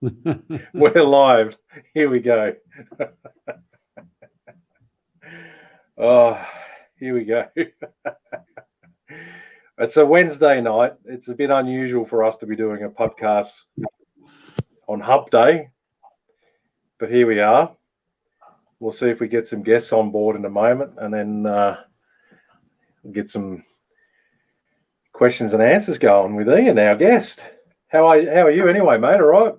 We're live. Here we go. Oh, here we go. It's a Wednesday night. It's a bit unusual for us to be doing a podcast on Hub Day, but here we are. We'll see if we get some guests on board in a moment, and then get some questions and answers going with Ian, our guest. How are you anyway, mate? All right?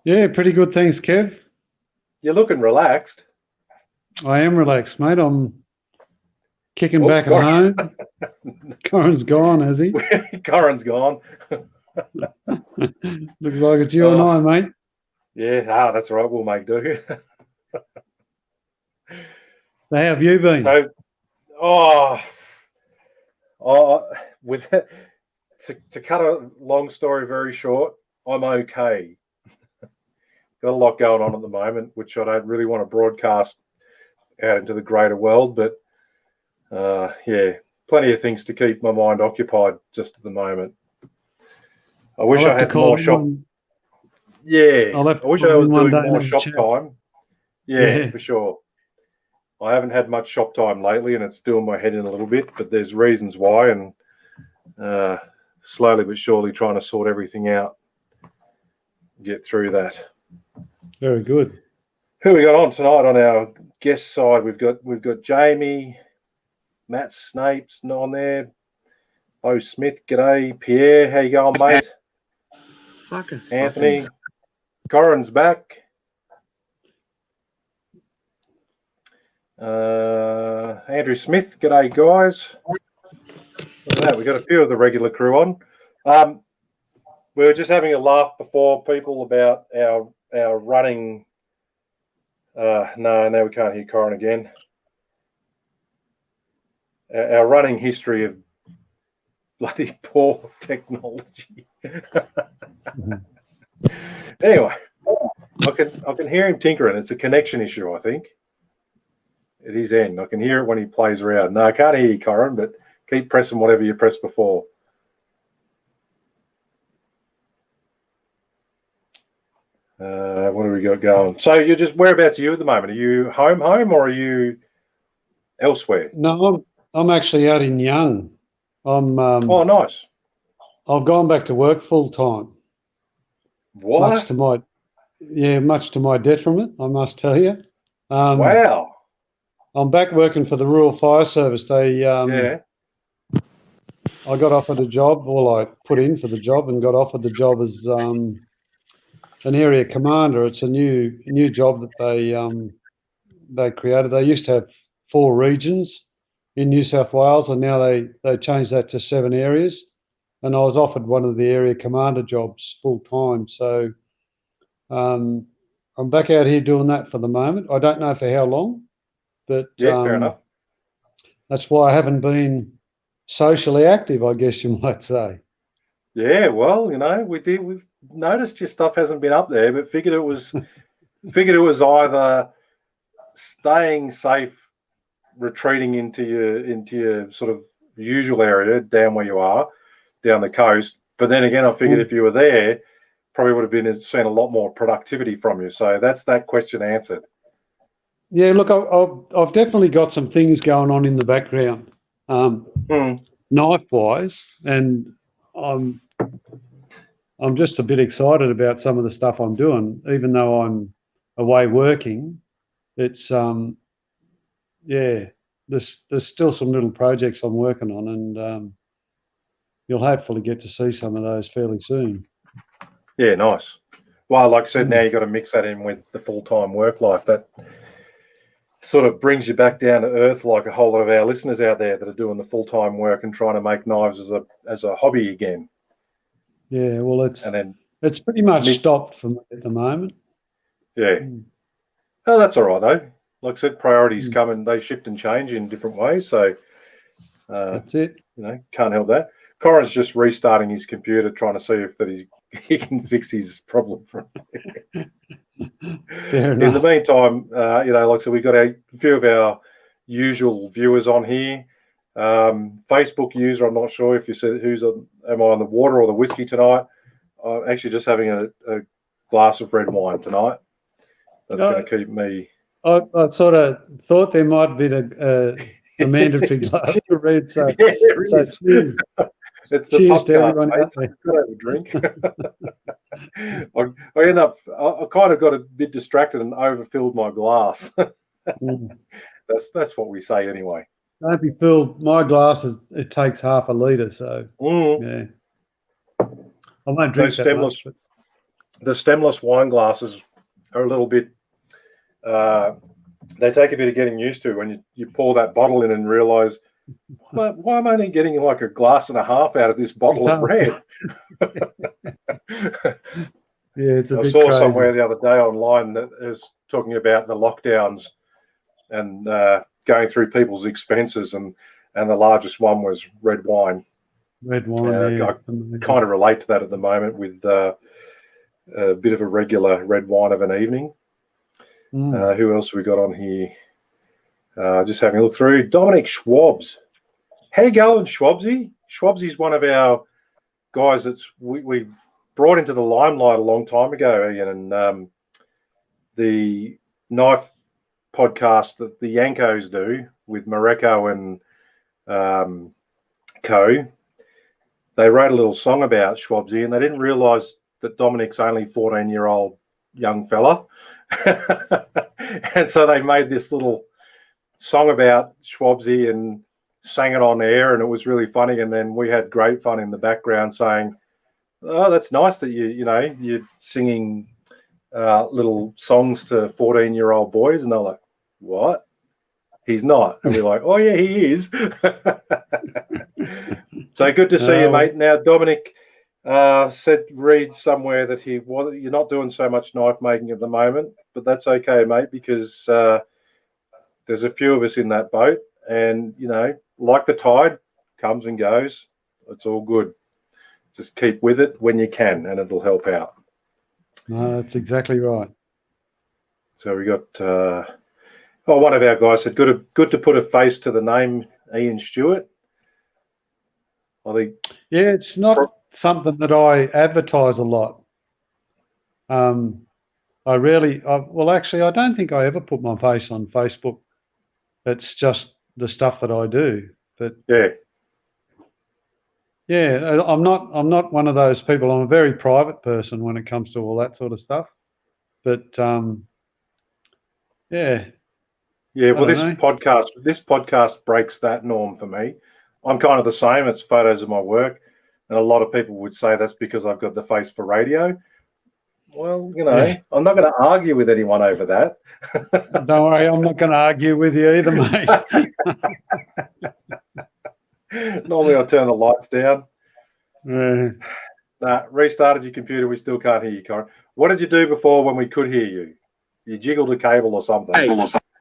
Yeah, pretty good. Thanks, Kev. You're looking relaxed. I am relaxed, mate. I'm kicking back at home. Corin's gone, has he? Corin's gone. Looks like it's you and I, mate. Yeah, that's right. We'll make do. So how have you been? To cut a long story very short, I'm okay. Got a lot going on at the moment, which I don't really want to broadcast out into the greater world, but plenty of things to keep my mind occupied just at the moment. I wish I had more shop. Yeah, I wish I was doing more shop time. Yeah, for sure. I haven't had much shop time lately, and it's doing my head in a little bit, but there's reasons why, and slowly but surely trying to sort everything out, get through that. Very good. Who we got on tonight on our guest side? We've got Jamie, Matt Snape's on there, Bo Smith, g'day, Pierre, how you going, mate? Anthony, Corin's back. Andrew Smith, g'day, guys. We got a few of the regular crew on. We were just having a laugh before, people, about our running. No, we can't hear Corin again. Our running history of bloody poor technology. Anyway, I can hear him tinkering. It's a connection issue, I think. At his end, I can hear it when he plays around. No, I can't hear you, Corin, but keep pressing whatever you pressed before. What do we got going? So whereabouts are you at the moment? Are you home, or are you elsewhere? No, I'm actually out in Young. Nice. I've gone back to work full time. What? Much to my detriment, I must tell you. Wow. I'm back working for the Rural Fire Service. I got offered a job. Well, I put in for the job and got offered the job as an area commander. It's a new job that they created. They used to have 4 regions in New South Wales, and now they changed that to 7 areas. And I was offered one of the area commander jobs full time. So I'm back out here doing that for the moment. I don't know for how long, but fair enough. That's why I haven't been socially active, I guess you might say. Yeah, well, we've noticed your stuff hasn't been up there, but figured it was either staying safe, retreating into your sort of usual area down where you are, down the coast. But then again, I figured if you were there, probably would have seen a lot more productivity from you. So that's that question answered. Yeah, look, I've definitely got some things going on in the background, knife-wise, and I'm just a bit excited about some of the stuff I'm doing, even though I'm away working. It's there's still some little projects I'm working on, and you'll hopefully get to see some of those fairly soon. Yeah, nice. Well, like I said, now you've got to mix that in with the full-time work life. That sort of brings you back down to earth, like a whole lot of our listeners out there that are doing the full-time work and trying to make knives as a hobby again. Yeah, well, it's pretty much stopped for me at the moment. Yeah. Oh, that's all right though. Like I said, priorities come and they shift and change in different ways. So that's it. Can't help that. Corin's just restarting his computer, trying to see if he can fix his problem. In the meantime, like I said, we've got a few of our usual viewers on here. Facebook user, I'm not sure if you said am I on the water or the whiskey tonight. I'm actually just having a glass of red wine tonight. That's going to keep me. I sort of thought there might be a mandatory glass to read. So, It's the cheers podcast, to everyone mate. out there. I've got to have a drink. I end up. I kind of got a bit distracted and overfilled my glass. That's what we say anyway. Don't be filled. My glass it takes half a litre, so yeah. I won't drink that much. But... The stemless wine glasses are a little bit. They take a bit of getting used to when you pour that bottle in and realise, why am I only getting like a glass and a half out of this bottle of red? Yeah, it's a bit saw crazy. Somewhere the other day online that is talking about the lockdowns and going through people's expenses, and the largest one was red wine. Red wine, I kind of relate to that at the moment with a bit of a regular red wine of an evening. Who else have we got on here? Just having a look through. Dominic Schwabs. How you going, Schwabsy? Schwabsy's one of our guys that's we brought into the limelight a long time ago, Ian, and the knife podcast that the Yankos do with Mareko and Co. They wrote a little song about Schwabsy, and they didn't realise that Dominic's only 14-year-old young fella. And so they made this little song about Schwabsy and sang it on air, and it was really funny. And then we had great fun in the background saying, "Oh, that's nice that you're singing little songs to 14-year-old boys." And they're like, "What? He's not." And we're like, "Oh yeah, he is." So good to see you, mate. Now Dominic said read somewhere that you're not doing so much knife making at the moment, but that's okay, mate, because there's a few of us in that boat, and like the tide comes and goes, it's all good. Just keep with it when you can, and it'll help out. No, that's exactly right. So we got one of our guys said good to put a face to the name Ian Stewart. I think it's not something that I advertise a lot. Actually, I don't think I ever put my face on Facebook. It's just the stuff that I do. But I'm not one of those people. I'm a very private person when it comes to all that sort of stuff. But well, this podcast breaks that norm for me. I'm kind of the same. It's photos of my work, and a lot of people would say that's because I've got the face for radio. Well, I'm not going to argue with anyone over that. Don't worry, I'm not going to argue with you either, mate. Normally I turn the lights down. Restarted your computer. We still can't hear you, Corin. What did you do before when we could hear you? You jiggled a cable or something.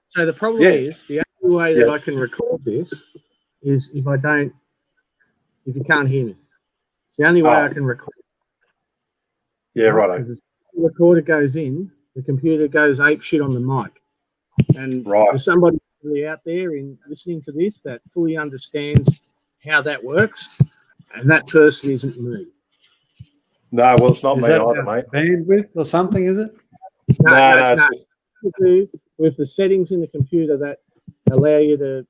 So the problem is the only way that I can record this is if you can't hear me. It's the only way I can record. Yeah, right. The recorder goes in, the computer goes ape shit on the mic. And there's somebody out there listening to this that fully understands how that works, and that person isn't me. No, well, it's not me either, mate. Bandwidth or something, is it? No. With the settings in the computer that allow you to,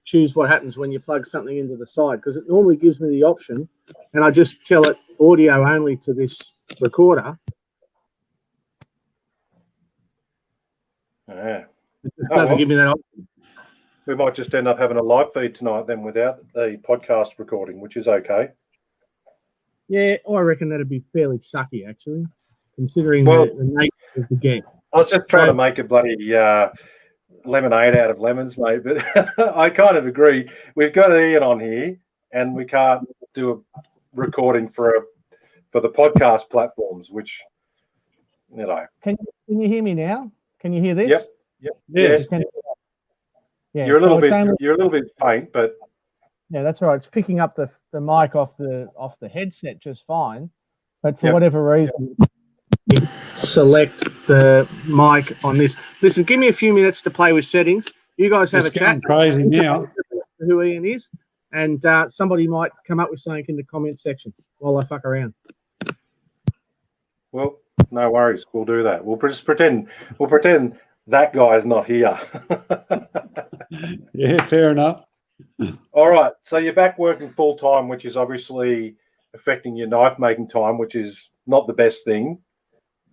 choose what happens when you plug something into the side, because it normally gives me the option, and I just tell it audio only to this recorder. Yeah. It just doesn't give me that option. We might just end up having a live feed tonight then without a podcast recording, which is okay. Yeah, I reckon that'd be fairly sucky, actually, considering the nature of the game. I was just trying to make a bloody lemonade out of lemons, mate, but I kind of agree. We've got Ian on here, and we can't do a recording for the podcast platforms, which, Can you hear me now? Can you hear this? Yep. Yeah. You're a little bit faint, but yeah, that's all right. It's picking up the mic off the headset just fine, but for whatever reason, select the mic on this. Listen, give me a few minutes to play with settings. You guys have a chat. Crazy now. Who Ian is, and somebody might come up with something in the comment section while I fuck around. Well, No worries. We'll do that. We'll just pretend. We'll pretend that guy's not here. Yeah, fair enough. All right. So you're back working full time, which is obviously affecting your knife making time, which is not the best thing.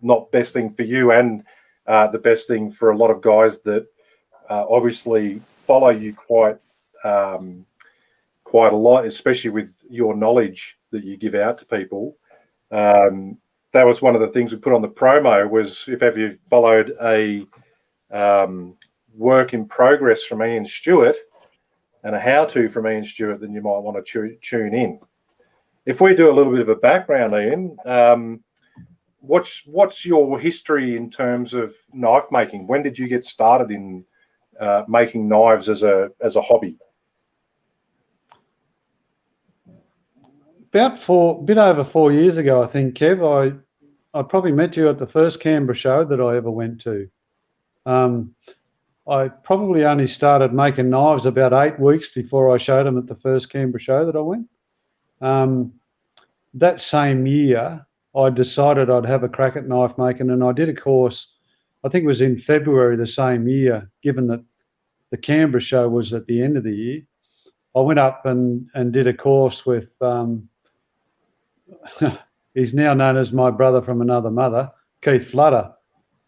Not best thing for you, and the best thing for a lot of guys that obviously follow you quite a lot, especially with your knowledge that you give out to people. That was one of the things we put on the promo, was if ever you followed a work in progress from Ian Stewart and a how-to from Ian Stewart, then you might want to tune in. If we do a little bit of a background, Ian, what's your history in terms of knife making? When did you get started in making knives as a hobby? About bit over 4 years ago, I think, Kev. I probably met you at the first Canberra show that I ever went to. I probably only started making knives about 8 weeks before I showed them at the first Canberra show that I went. That same year, I decided I'd have a crack at knife making, and I did a course, I think it was in February the same year, given that the Canberra show was at the end of the year. I went up and did a course with, he's now known as my brother from another mother, Keith Flutter.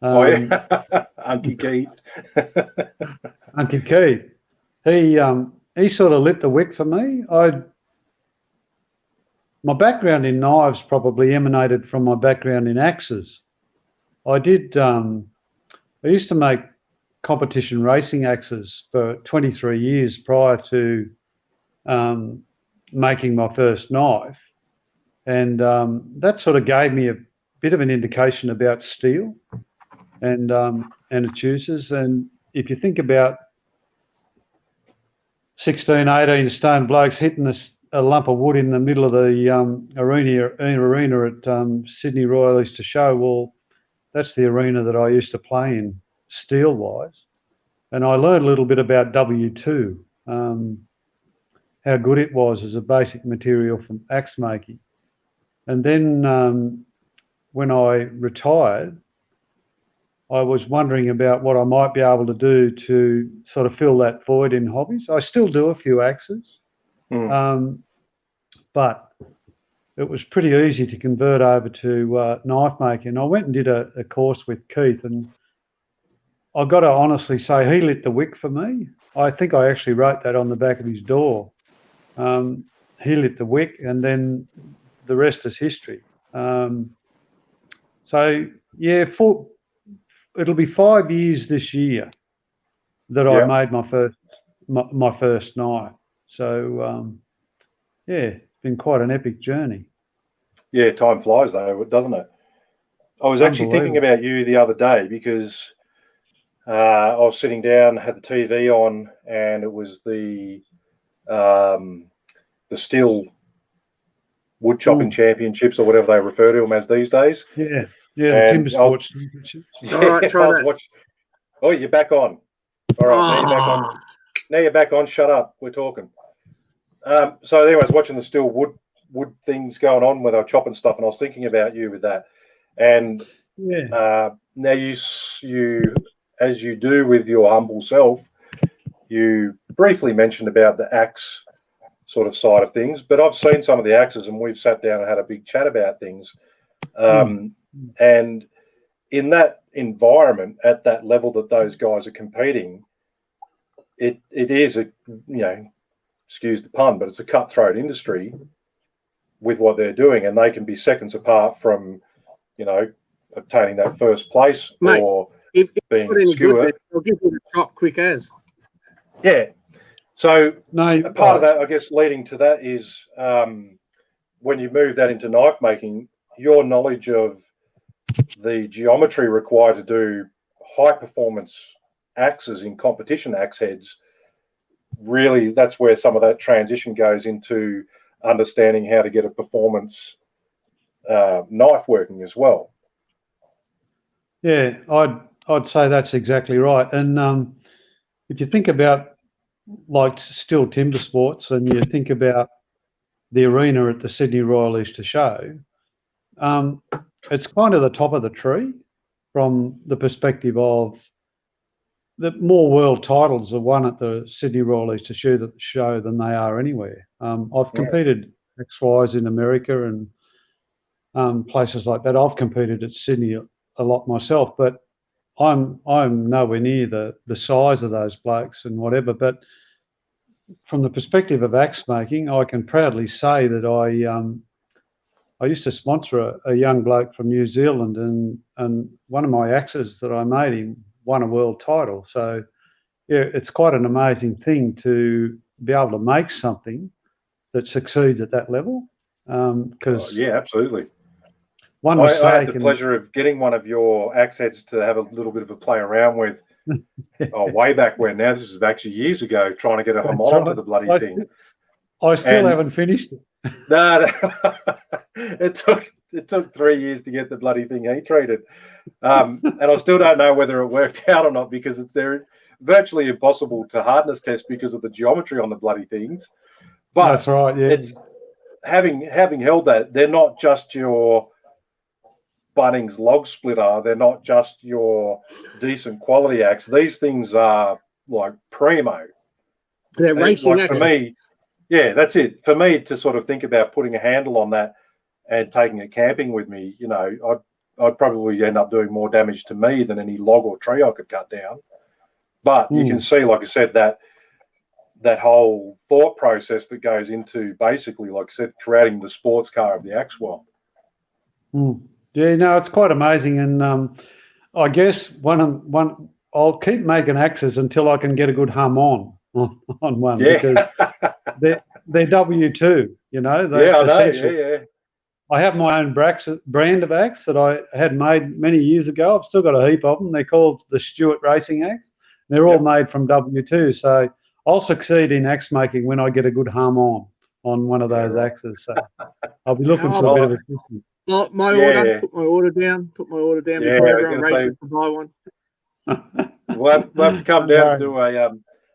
Unky Keith. Unky Keith. He sort of lit the wick for me. My background in knives probably emanated from my background in axes. I used to make competition racing axes for 23 years prior to making my first knife. And that sort of gave me a bit of an indication about steel and its uses. And if you think about 16, 18 stone blokes hitting a lump of wood in the middle of the arena at Sydney Royal Easter Show, well, that's the arena that I used to play in steel-wise. And I learned a little bit about W2, how good it was as a basic material for axe making. And then when I retired, I was wondering about what I might be able to do to sort of fill that void in hobbies. I still do a few axes, but it was pretty easy to convert over to knife making. I went and did a course with Keith, and I've got to honestly say he lit the wick for me. I think I actually wrote that on the back of his door. He lit the wick, and then the rest is history. So yeah, it'll be 5 years this year that I made my first knife. So yeah, it's been quite an epic journey. Yeah, time flies though, doesn't it? I was actually thinking about you the other day because I was sitting down, had the TV on, and it was the steel wood chopping championships, or whatever they refer to them as these days. Yeah, the timber sports championships. All right, try that. Oh, you're back on. All right, now you're back on. Now you're back on. Shut up. We're talking. So anyways, watching the steel wood things going on with our chopping stuff, and I was thinking about you with that. And now you, as you do with your humble self, you briefly mentioned about the axe sort of side of things, but I've seen some of the axes, and we've sat down and had a big chat about things. And in that environment, at that level that those guys are competing, it is a, excuse the pun, but it's a cutthroat industry with what they're doing, and they can be seconds apart from, obtaining that first place. Mate, or if being obscure. I'll give you the chop quick as. Yeah. So part of that, I guess, leading to that is when you move that into knife making, your knowledge of the geometry required to do high performance axes in competition axe heads, really that's where some of that transition goes into understanding how to get a performance knife working as well. Yeah, I'd say that's exactly right. And if you think about like still timber sports, and you think about the arena at the Sydney Royal Easter Show, it's kind of the top of the tree from the perspective of the more world titles are won at the Sydney Royal Easter Show than they are anywhere. I've competed XYs in America and places like that. I've competed at Sydney a lot myself, but I'm nowhere near the size of those blokes and whatever. But from the perspective of axe making, I can proudly say that I used to sponsor a young bloke from New Zealand, and one of my axes that I made him won a world title. So yeah, it's quite an amazing thing to be able to make something that succeeds at that level. Because yeah, absolutely. One I mistake. had the pleasure of getting one of your axe heads to have a little bit of a play around with. Way back when. Now this is actually years ago, trying to get a hamon onto the bloody thing. I still haven't finished it. No, it took 3 years to get the bloody thing heat treated, and I still don't know whether it worked out or not, because they're virtually impossible to hardness test because of the geometry on the bloody things. But that's right. Yeah, it's having held that, they're not just your Bunnings log splitter. They're not just your decent quality axe. These things are like primo. They're racing like axes. For me, yeah, that's it. For me to sort of think about putting a handle on that and taking it camping with me, you know, I'd probably end up doing more damage to me than any log or tree I could cut down. But you can see, like I said, that whole thought process that goes into basically, like I said, creating the sports car of the axe world. Yeah, no, it's quite amazing, and I guess I'll keep making axes until I can get a good hum on one, because they're W2, you know. I know. Yeah. I have my own brand of axe that I had made many years ago. I've still got a heap of them. They're called the Stewart Racing Axe. They're all made from W2, so I'll succeed in axe making when I get a good hum on one of those axes. So I'll be looking for a bit of assistance. Put my order down before everyone races to buy one. We'll have to come down and do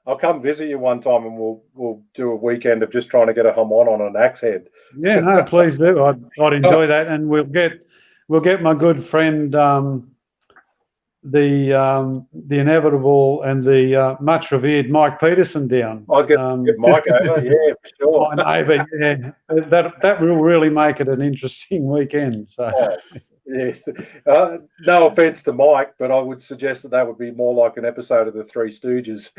I'll come visit you one time, and we'll do a weekend of just trying to get a hamon on an axe head. Yeah, no, please do. I'd enjoy that, and we'll get my good friend the inevitable and the much revered Mike Peterson down. I was going to get Mike over, yeah, for sure. My neighbour, yeah, that will really make it an interesting weekend. So. Yeah, no offense to Mike, but I would suggest that would be more like an episode of the Three Stooges.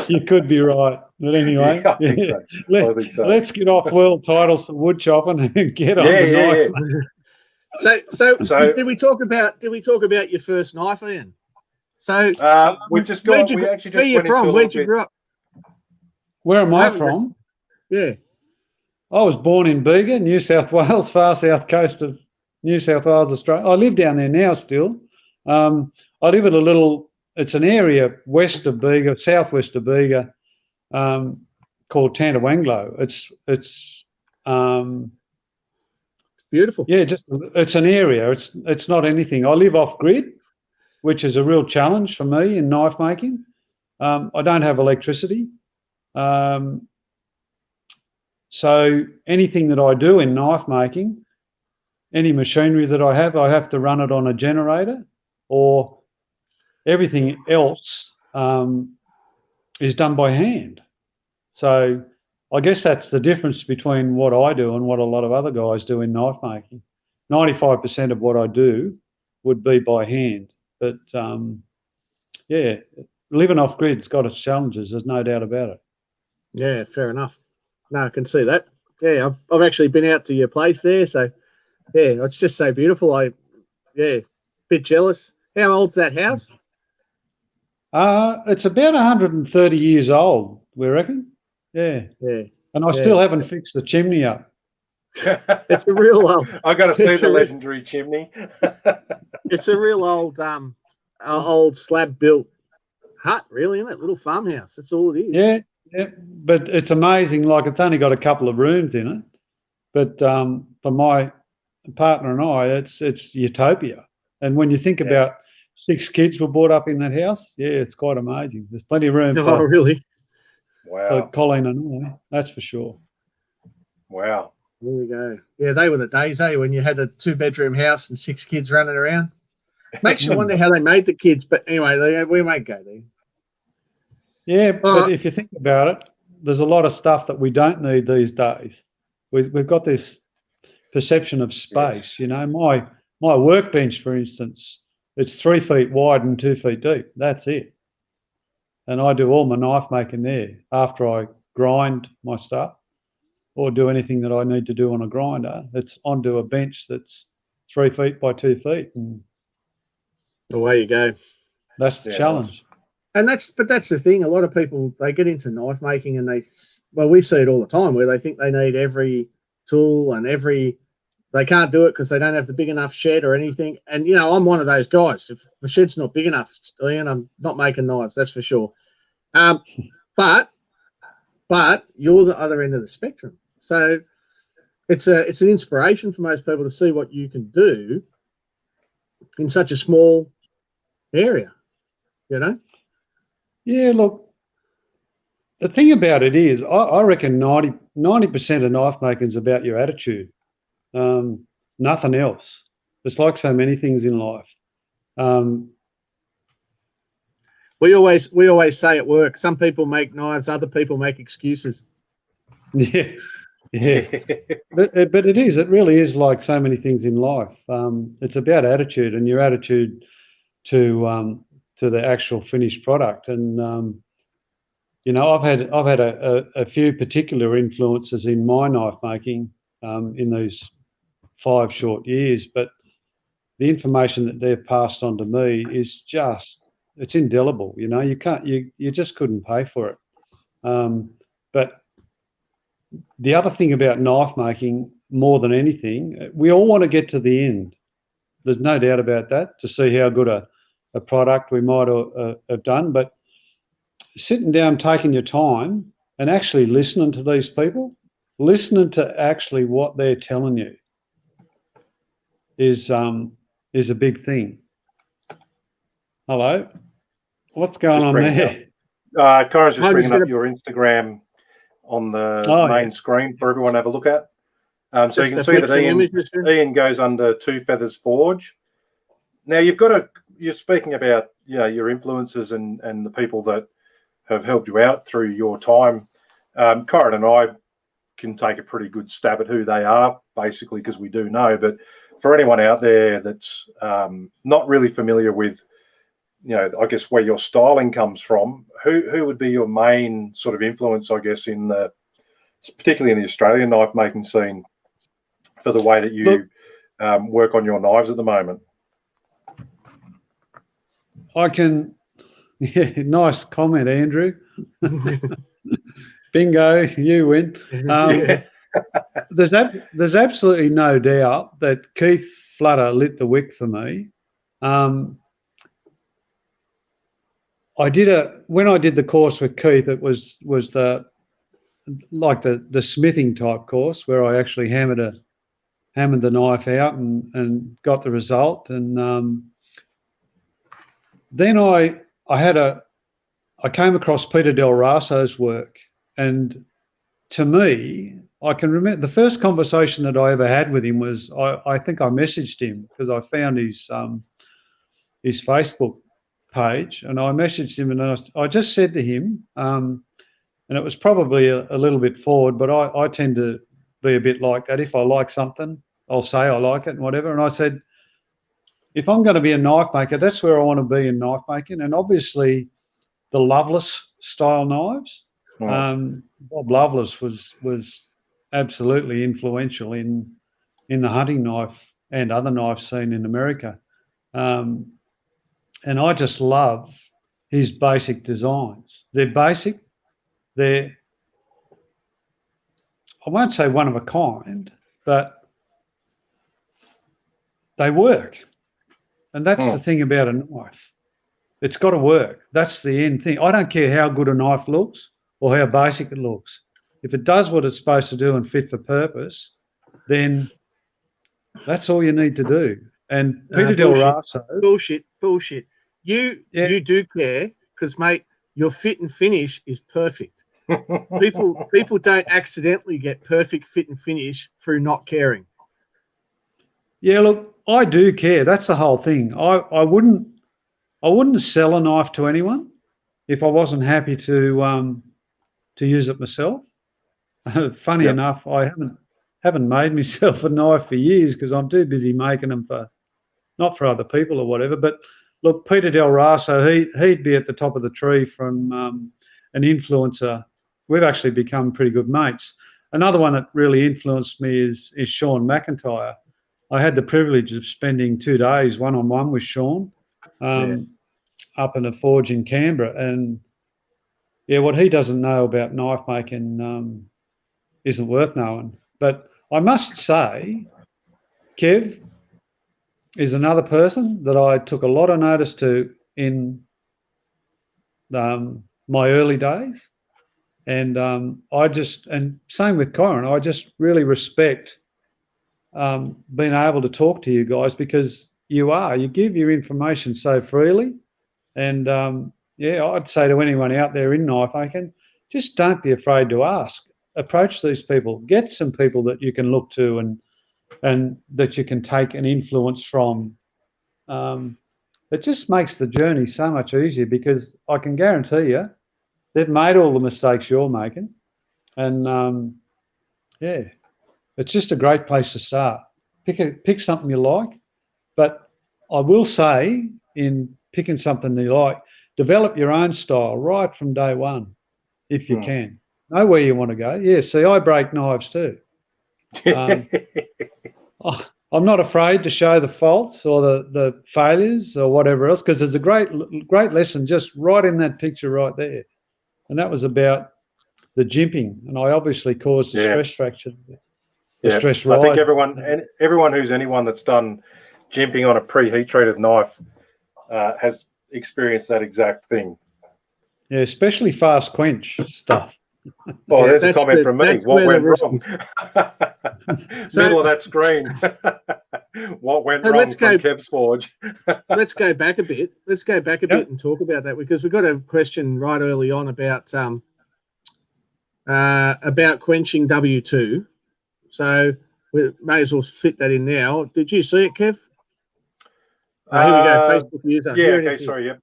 You could be right, but anyway, I think so. Let's get off world titles for wood chopping and get on the knife. So did we talk about your first knife, Ian? So we've just got. We actually just. Where you from? Where'd you grow up? Where am I from? Yeah. I was born in Bega, New South Wales, far south coast of New South Wales, Australia. I live down there now still. I live in it's an area west of Bega, southwest of Bega, called Tantawanglo. It's beautiful. Yeah, it's an area. It's not anything. I live off grid, which is a real challenge for me in knife making. I don't have electricity. So anything that I do in knife making, any machinery that I have to run it on a generator, or everything else is done by hand. So I guess that's the difference between what I do and what a lot of other guys do in knife making. 95% of what I do would be by hand. But yeah, living off grid's got its challenges. There's no doubt about it. Yeah, fair enough. No, I can see that. Yeah, I've actually been out to your place there, so yeah, it's just so beautiful. Bit jealous. How old's that house? It's about 130 years old, we reckon. Yeah. Yeah. And I still haven't fixed the chimney up. It's a real old. I got to see the legendary chimney. It's a real old slab built hut, really, isn't it? Little farmhouse. That's all it is. Yeah. Yeah, but it's amazing. Like, it's only got a couple of rooms in it, but for my partner and I, it's utopia. And when you think about 6 kids were brought up in that house, yeah, it's quite amazing. There's plenty of room. Really? Wow. For Colleen and I, that's for sure. Wow. There we go. Yeah, they were the days, when you had a 2-bedroom house and 6 kids running around. Makes you wonder how they made the kids, but anyway, we might go there. Yeah, but if you think about it, there's a lot of stuff that we don't need these days. We've got this perception of space. You know, my workbench, for instance, it's 3 feet wide and 2 feet deep. That's it. And I do all my knife making there after I grind my stuff or do anything that I need to do on a grinder. It's onto a bench that's 3 feet by 2 feet. And away you go. That's the challenge. And that's the thing. A lot of people, they get into knife making and we see it all the time where they think they need every tool and they can't do it because they don't have the big enough shed or anything. And, I'm one of those guys. If the shed's not big enough, Ian, I'm not making knives, that's for sure. But you're the other end of the spectrum. So it's an inspiration for most people to see what you can do in such a small area, Yeah, look, the thing about it is I reckon 90% of knife making is about your attitude. Nothing else. It's like so many things in life. We always say at work, some people make knives, other people make excuses. Yeah. but it really is like so many things in life. It's about attitude and your attitude to the actual finished product. And I've had a few particular influences in my knife making in these 5 short years, but the information that they've passed on to me is it's indelible. You just couldn't pay for it. But the other thing about knife making, more than anything, we all want to get to the end. There's no doubt about that, to see how good a product we might have done. But sitting down, taking your time and actually listening to these people, listening to actually what they're telling you is a big thing. Hello? What's going on there? Cora's just bringing up your Instagram on the main screen for everyone to have a look at. So you can see that Ian goes under Two Feathers Forge. Now you're speaking about your influences and the people that have helped you out through your time. Corin and I can take a pretty good stab at who they are, basically, because we do know. But for anyone out there that's not really familiar with, I guess where your styling comes from, who would be your main sort of influence, I guess, particularly in the Australian knife making scene, for the way that you work on your knives at the moment? Nice comment, Andrew. Bingo, you win. There's absolutely no doubt that Keith Flutter lit the wick for me. When I did the course with Keith, it was the smithing type course where I actually hammered the knife out and got the result. And then I came across Peter Del Raso's work, and to me, I can remember the first conversation that I ever had with him was I think I messaged him because I found his Facebook page, and I messaged him and I just said to him, and it was probably a little bit forward, but I tend to be a bit like that. If I like something, I'll say I like it and whatever. And I said, if I'm going to be a knife maker, that's where I want to be in knife making. And obviously the Loveless style knives, Bob Loveless was absolutely influential in the hunting knife and other knife scene in America. And I just love his basic designs. They're basic. They're, I won't say one of a kind, but they work. And that's the thing about a knife. It's got to work. That's the end thing. I don't care how good a knife looks or how basic it looks. If it does what it's supposed to do and fit for purpose, then that's all you need to do. And Peter Del Raso... Bullshit. You do care because, mate, your fit and finish is perfect. People don't accidentally get perfect fit and finish through not caring. Yeah, look, I do care. That's the whole thing. I wouldn't sell a knife to anyone if I wasn't happy to use it myself. Funny enough, I haven't made myself a knife for years because I'm too busy making them not for other people or whatever. But look, Peter Del Raso, he'd be at the top of the tree from an influencer. We've actually become pretty good mates. Another one that really influenced me is Sean McIntyre. I had the privilege of spending 2 days one-on-one with Sean up in a forge in Canberra. And yeah, what he doesn't know about knife making isn't worth knowing. But I must say, Kev is another person that I took a lot of notice to in my early days. And and same with Kyron, I just really respect being able to talk to you guys because you give your information so freely. And I'd say to anyone out there in knife making, just don't be afraid to ask. Approach these people, get some people that you can look to and that you can take an influence from. It just makes the journey so much easier because I can guarantee you they've made all the mistakes you're making. And it's just a great place to start. Pick something you like. But I will say in picking something you like, develop your own style right from day one if you can. Know where you want to go. Yeah, see, I break knives too. I'm not afraid to show the faults or the failures or whatever else because there's a great lesson just right in that picture right there. And that was about the jimping. And I obviously caused the stress fracture. Stress ride. I think everyone anyone that's done jimping on a pre-heat treated knife has experienced that exact thing. Yeah, especially fast quench stuff. Oh, there's a comment from me. What went wrong? Middle of that screen. What went wrong from Kev's Forge? Let's go back a bit. Let's go back a bit and talk about that because we got a question right early on about quenching W2. So we may as well fit that in now. Did you see it, Kev? Here we go. Facebook user. Yeah. Okay. Sorry. Yep.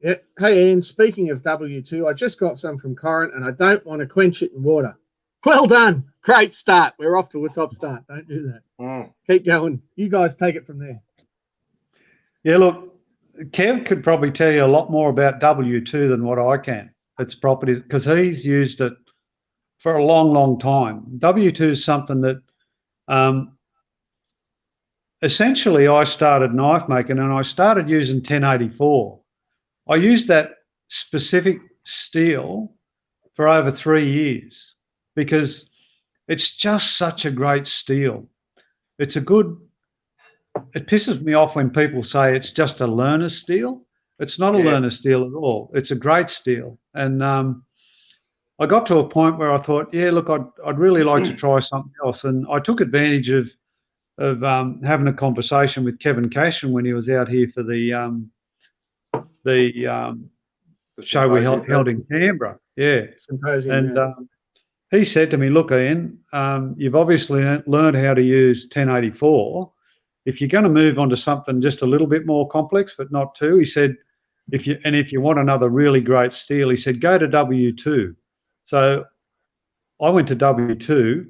Yeah. Hey, Ian, speaking of W2, I just got some from Corin and I don't want to quench it in water. Well done. Great start. We're off to a top start. Don't do that. Keep going. You guys take it from there. Yeah, look, Kev could probably tell you a lot more about W2 than what I can. Its properties, because he's used it for a long, long time. W2 is something that essentially I started knife making and I started using 1084. I used that specific steel for over 3 years because it's just such a great steel. It pisses me off when people say it's just a learner steel. It's not a learner steel at all. It's a great steel. And I got to a point where I thought, look, I'd really like to try something else. And I took advantage of having a conversation with Kevin Cashin when he was out here for the show we held in Canberra. Yeah. Symposium. And he said to me, look, Ian, you've obviously learned how to use 1084. If you're going to move on to something just a little bit more complex, but not too, he said, if you want another really great steel, he said, go to W2. So I went to W2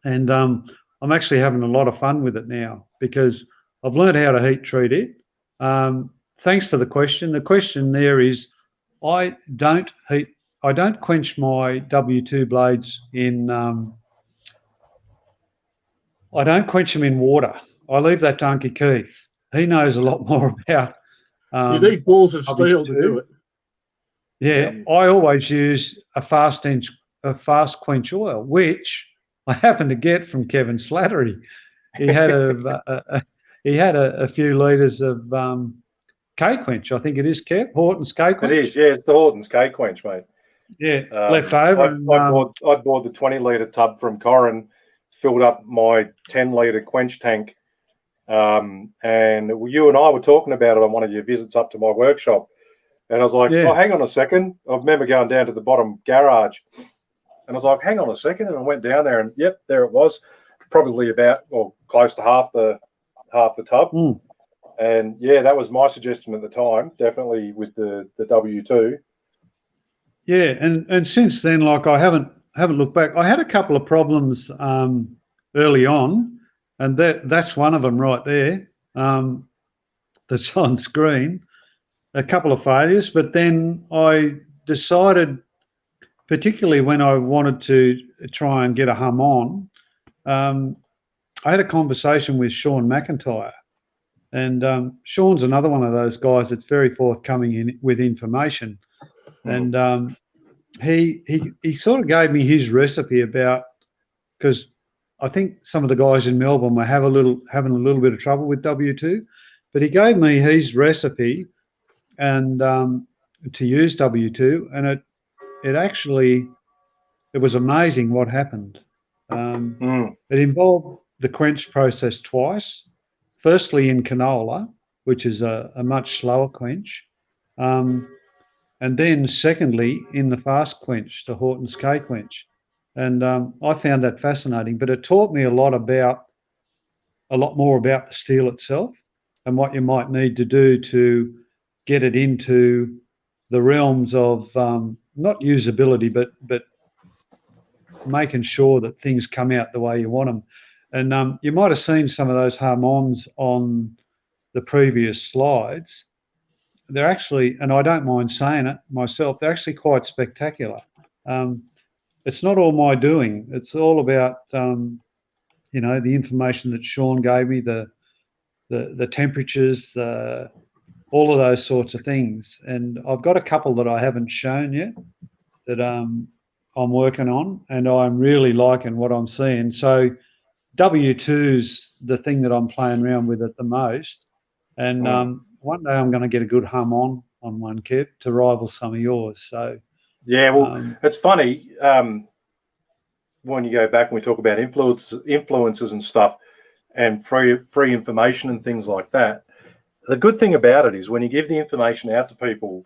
and I'm actually having a lot of fun with it now because I've learned how to heat treat it. Thanks for the question. The question there is, I don't quench my W2 blades in. I don't quench them in water. I leave that to Uncle Keith. He knows a lot more about. You need balls of steel to do it. Yeah, I always use a fast quench oil, which I happened to get from Kevin Slattery. He had a few litres of K-Quench, I think it is, Kev. Horton's K-Quench. It is, yeah. It's the Horton's K-Quench, mate. Yeah, left over. I bought the 20-litre tub from Corin, filled up my 10-litre quench tank, and you and I were talking about it on one of your visits up to my workshop. And I was like, Yeah. oh, hang on a second. I remember going down to the bottom garage, and I was like, hang on a second. And I went down there, and yep, there it was, probably about, well, close to half the tub. Mm. And yeah, that was my suggestion at the time, definitely with the W2. Yeah, and since then, like, I haven't looked back. I had a couple of problems early on, and that's one of them right there. That's on screen. A couple of failures, but then I decided, particularly when I wanted to try and get a hum on, I had a conversation with Sean McIntyre, and Sean's another one of those guys that's very forthcoming with information, and he sort of gave me his recipe about, because I think some of the guys in Melbourne were having a little bit of trouble with W2, but he gave me his recipe and to use W2, and it was amazing what happened. It involved the quench process twice. Firstly in canola, which is a much slower quench, and then secondly in the fast quench, the Horton's K quench. And I found that fascinating, but it taught me a lot more about the steel itself and what you might need to do to get it into the realms of not usability, but making sure that things come out the way you want them. And you might have seen some of those hum-ons on the previous slides. They're actually, and I don't mind saying it myself, they're actually quite spectacular. It's not all my doing. It's all about, the information that Sean gave me, the temperatures, all of those sorts of things. And I've got a couple that I haven't shown yet that I'm working on, and I'm really liking what I'm seeing. So W2's the thing that I'm playing around with at the most. And one day I'm going to get a good hum on one, Kev, to rival some of yours. So yeah, well, it's funny when you go back and we talk about influences and stuff, and free information and things like that. The good thing about it is when you give the information out to people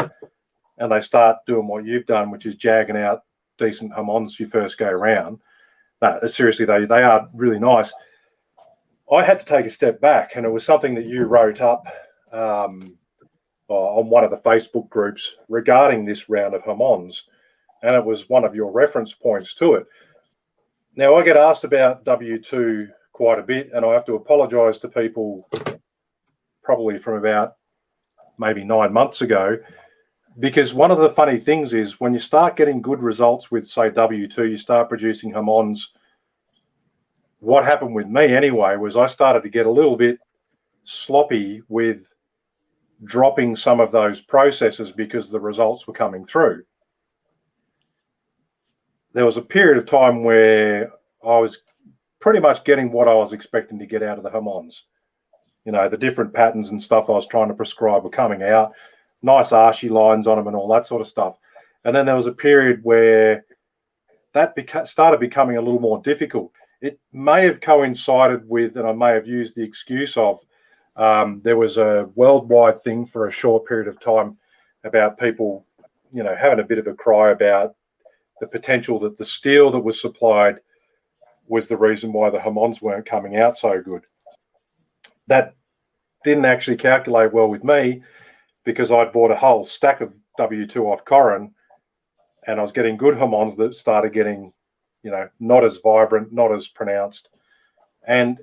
and they start doing what you've done, which is jagging out decent hum-ons you first go around. No, seriously, they are really nice. I had to take a step back, and it was something that you wrote up on one of the Facebook groups regarding this round of hum-ons, and it was one of your reference points to it. Now, I get asked about W2 quite a bit, and I have to apologise to people probably from about maybe 9 months ago, because one of the funny things is when you start getting good results with, say, W2, you start producing hum-ons. What happened with me anyway was I started to get a little bit sloppy with dropping some of those processes because the results were coming through. There was a period of time where I was pretty much getting what I was expecting to get out of the hum-ons. The different patterns and stuff I was trying to prescribe were coming out, nice arshy lines on them and all that sort of stuff. And then there was a period where that started becoming a little more difficult. It may have coincided with, and I may have used the excuse of, there was a worldwide thing for a short period of time about people, having a bit of a cry about the potential that the steel that was supplied was the reason why the hum-ons weren't coming out so good. That didn't actually calculate well with me because I'd bought a whole stack of W2 off Corin, and I was getting good hum-ons that started getting, not as vibrant, not as pronounced. And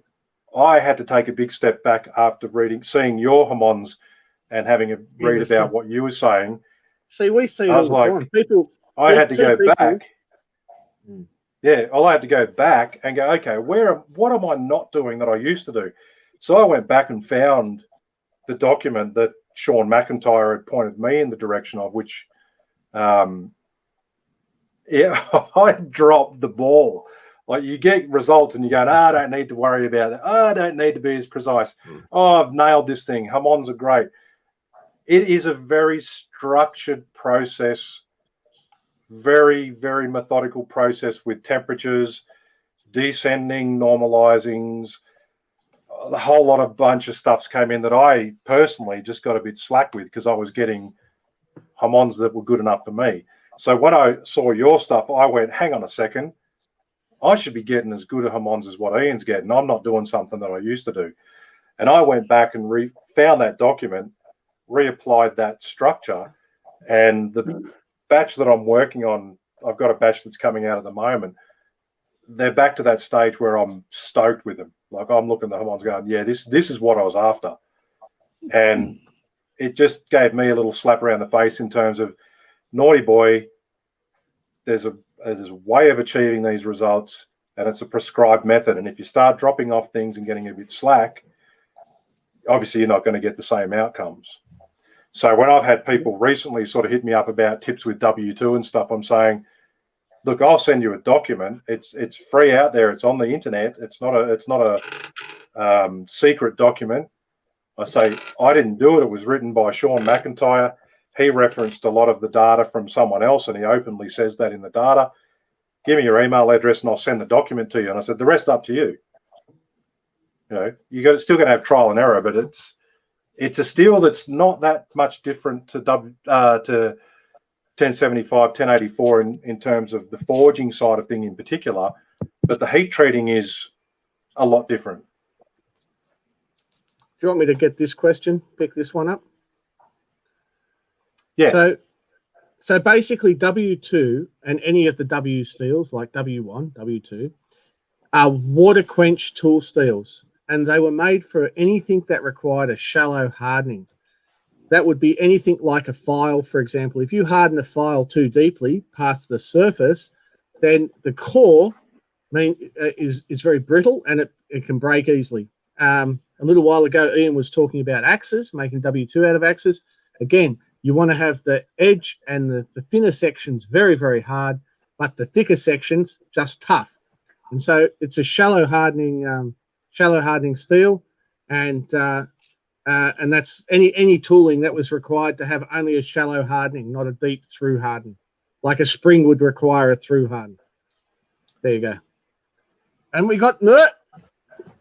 I had to take a big step back after seeing your hum-ons and having a read about what you were saying. See, we see it all the time. People, I had to go back. Yeah, I had to go back and go, okay, what am I not doing that I used to do? So I went back and found the document that Sean McIntyre had pointed me in the direction of, which, I dropped the ball. Like, you get results and you go, I don't need to worry about that. I don't need to be as precise. I've nailed this thing. Hum-ons are great. It is a very structured process, very, very methodical process with temperatures, descending, normalizings, a whole lot of bunch of stuffs came in that I personally just got a bit slack with because I was getting Hamons that were good enough for me. So when I saw your stuff, I went, hang on a second, I should be getting as good a Hamons as what Ian's getting. I'm not doing something that I used to do. And I went back and found that document, reapplied that structure, and the batch that I'm working on, I've got a batch that's coming out at the moment. They're back to that stage where I'm stoked with them. Like I'm looking at the Hamons going, yeah, this is what I was after. And it just gave me a little slap around the face in terms of, naughty boy, there's a way of achieving these results, and it's a prescribed method. And if you start dropping off things and getting a bit slack, obviously you're not going to get the same outcomes. So when I've had people recently sort of hit me up about tips with W2 and stuff, I'm saying, look, I'll send you a document. It's free out there. It's on the internet. It's not a secret document. I say, I didn't do it. It was written by Sean McIntyre. He referenced a lot of the data from someone else, and he openly says that in the data. Give me your email address and I'll send the document to you. And I said, the rest up to you. You know, still going to have trial and error, but it's a steel that's not that much different to 1075, 1084 in terms of the forging side of thing in particular, but the heat treating is a lot different. Do you want me to get this question? Pick this one up? Yeah. So basically W2 and any of the W steels like W1, W2 are water quench tool steels, and they were made for anything that required a shallow hardening. That would be anything like a file, for example. If you harden a file too deeply past the surface, then the core is very brittle and it can break easily. A little while ago, Ian was talking about axes, making W2 out of axes. Again, you want to have the edge and the thinner sections very, very hard, but the thicker sections just tough. And so it's a shallow hardening steel, and that's any tooling that was required to have only a shallow hardening, not a deep through harden, like a spring would require a through harden. There you go. And we got Mert.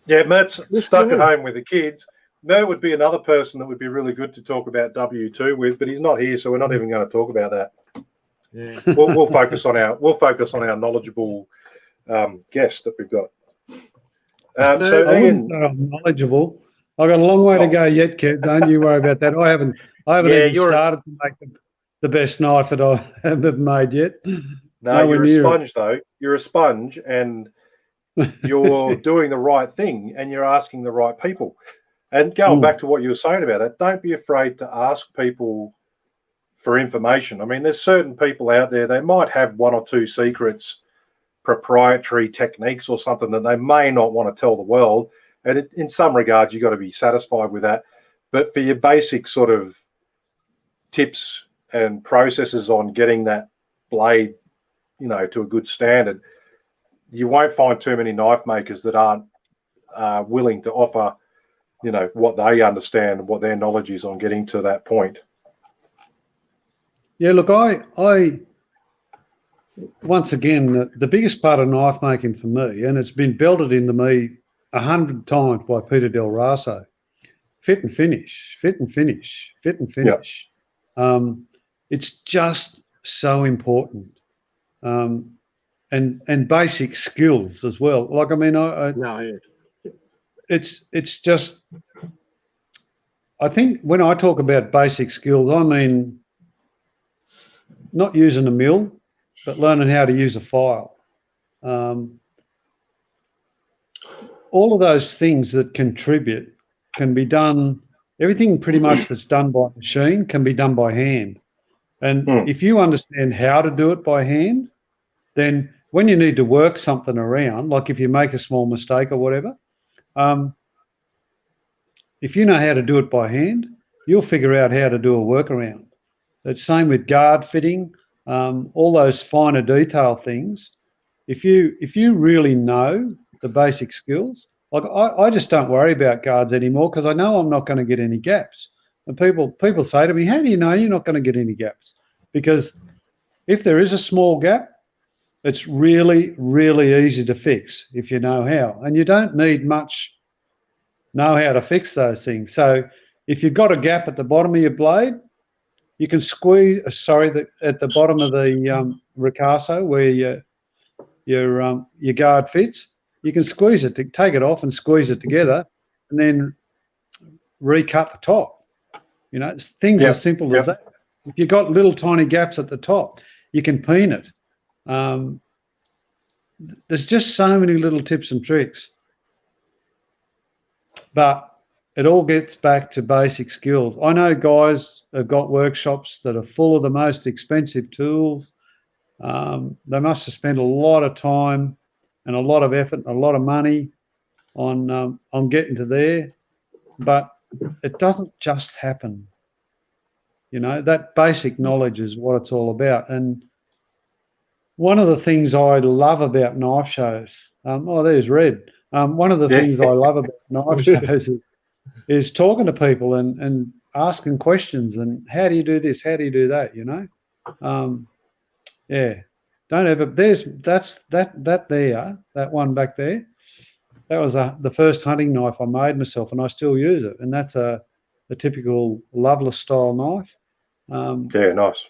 Yeah, Mert's stuck at home with the kids. Mert would be another person that would be really good to talk about W2 with, but he's not here, so we're not even going to talk about that. Yeah, we'll focus on our knowledgeable guest that we've got. So Ian, knowledgeable. I've got a long way to go yet, Kev. Don't you worry about that. I haven't even started to make the best knife that I have made yet. No, you're a sponge, though. You're a sponge, and you're doing the right thing, and you're asking the right people. And going back to what you were saying about that, don't be afraid to ask people for information. I mean, there's certain people out there, they might have one or two secrets, proprietary techniques or something that they may not want to tell the world. And in some regards, you've got to be satisfied with that. But for your basic sort of tips and processes on getting that blade, to a good standard, you won't find too many knife makers that aren't willing to offer, what they understand and what their knowledge is on getting to that point. Yeah, look, I once again, the biggest part of knife making for me, and it's been belted into me 100 times by Peter Del Raso, fit and finish, fit and finish, fit and finish. Yep. It's just so important. And basic skills as well. Like, I mean, it's just, I think when I talk about basic skills, I mean not using a mill, but learning how to use a file. All of those things that contribute can be done, everything pretty much that's done by machine can be done by hand. And if you understand how to do it by hand, then when you need to work something around, like if you make a small mistake or whatever, if you know how to do it by hand, you'll figure out how to do a workaround. It's same with guard fitting, all those finer detail things. If you really know the basic skills, like I just don't worry about guards anymore because I know I'm not going to get any gaps. And people say to me, how do you know you're not going to get any gaps? Because if there is a small gap, it's really, really easy to fix if you know how. And you don't need much know how to fix those things. So if you've got a gap at the bottom of your blade, you can squeeze. At the bottom of the ricasso where your guard fits, you can squeeze it to take it off and squeeze it together, and then recut the top. You know, things as simple as that. If you've got little tiny gaps at the top, you can peen it. There's just so many little tips and tricks, but it all gets back to basic skills. I know guys have got workshops that are full of the most expensive tools. They must have spent a lot of time and a lot of effort and a lot of money on getting to there, but it doesn't just happen. You know, that basic knowledge is what it's all about. And one of the things I love about knife shows, there's Red. One of the things I love about knife shows is talking to people and asking questions and how do you do this? How do you do that? You know? Don't ever, that one back there, that was the first hunting knife I made myself, and I still use it. And that's a typical Loveless style knife. Nice.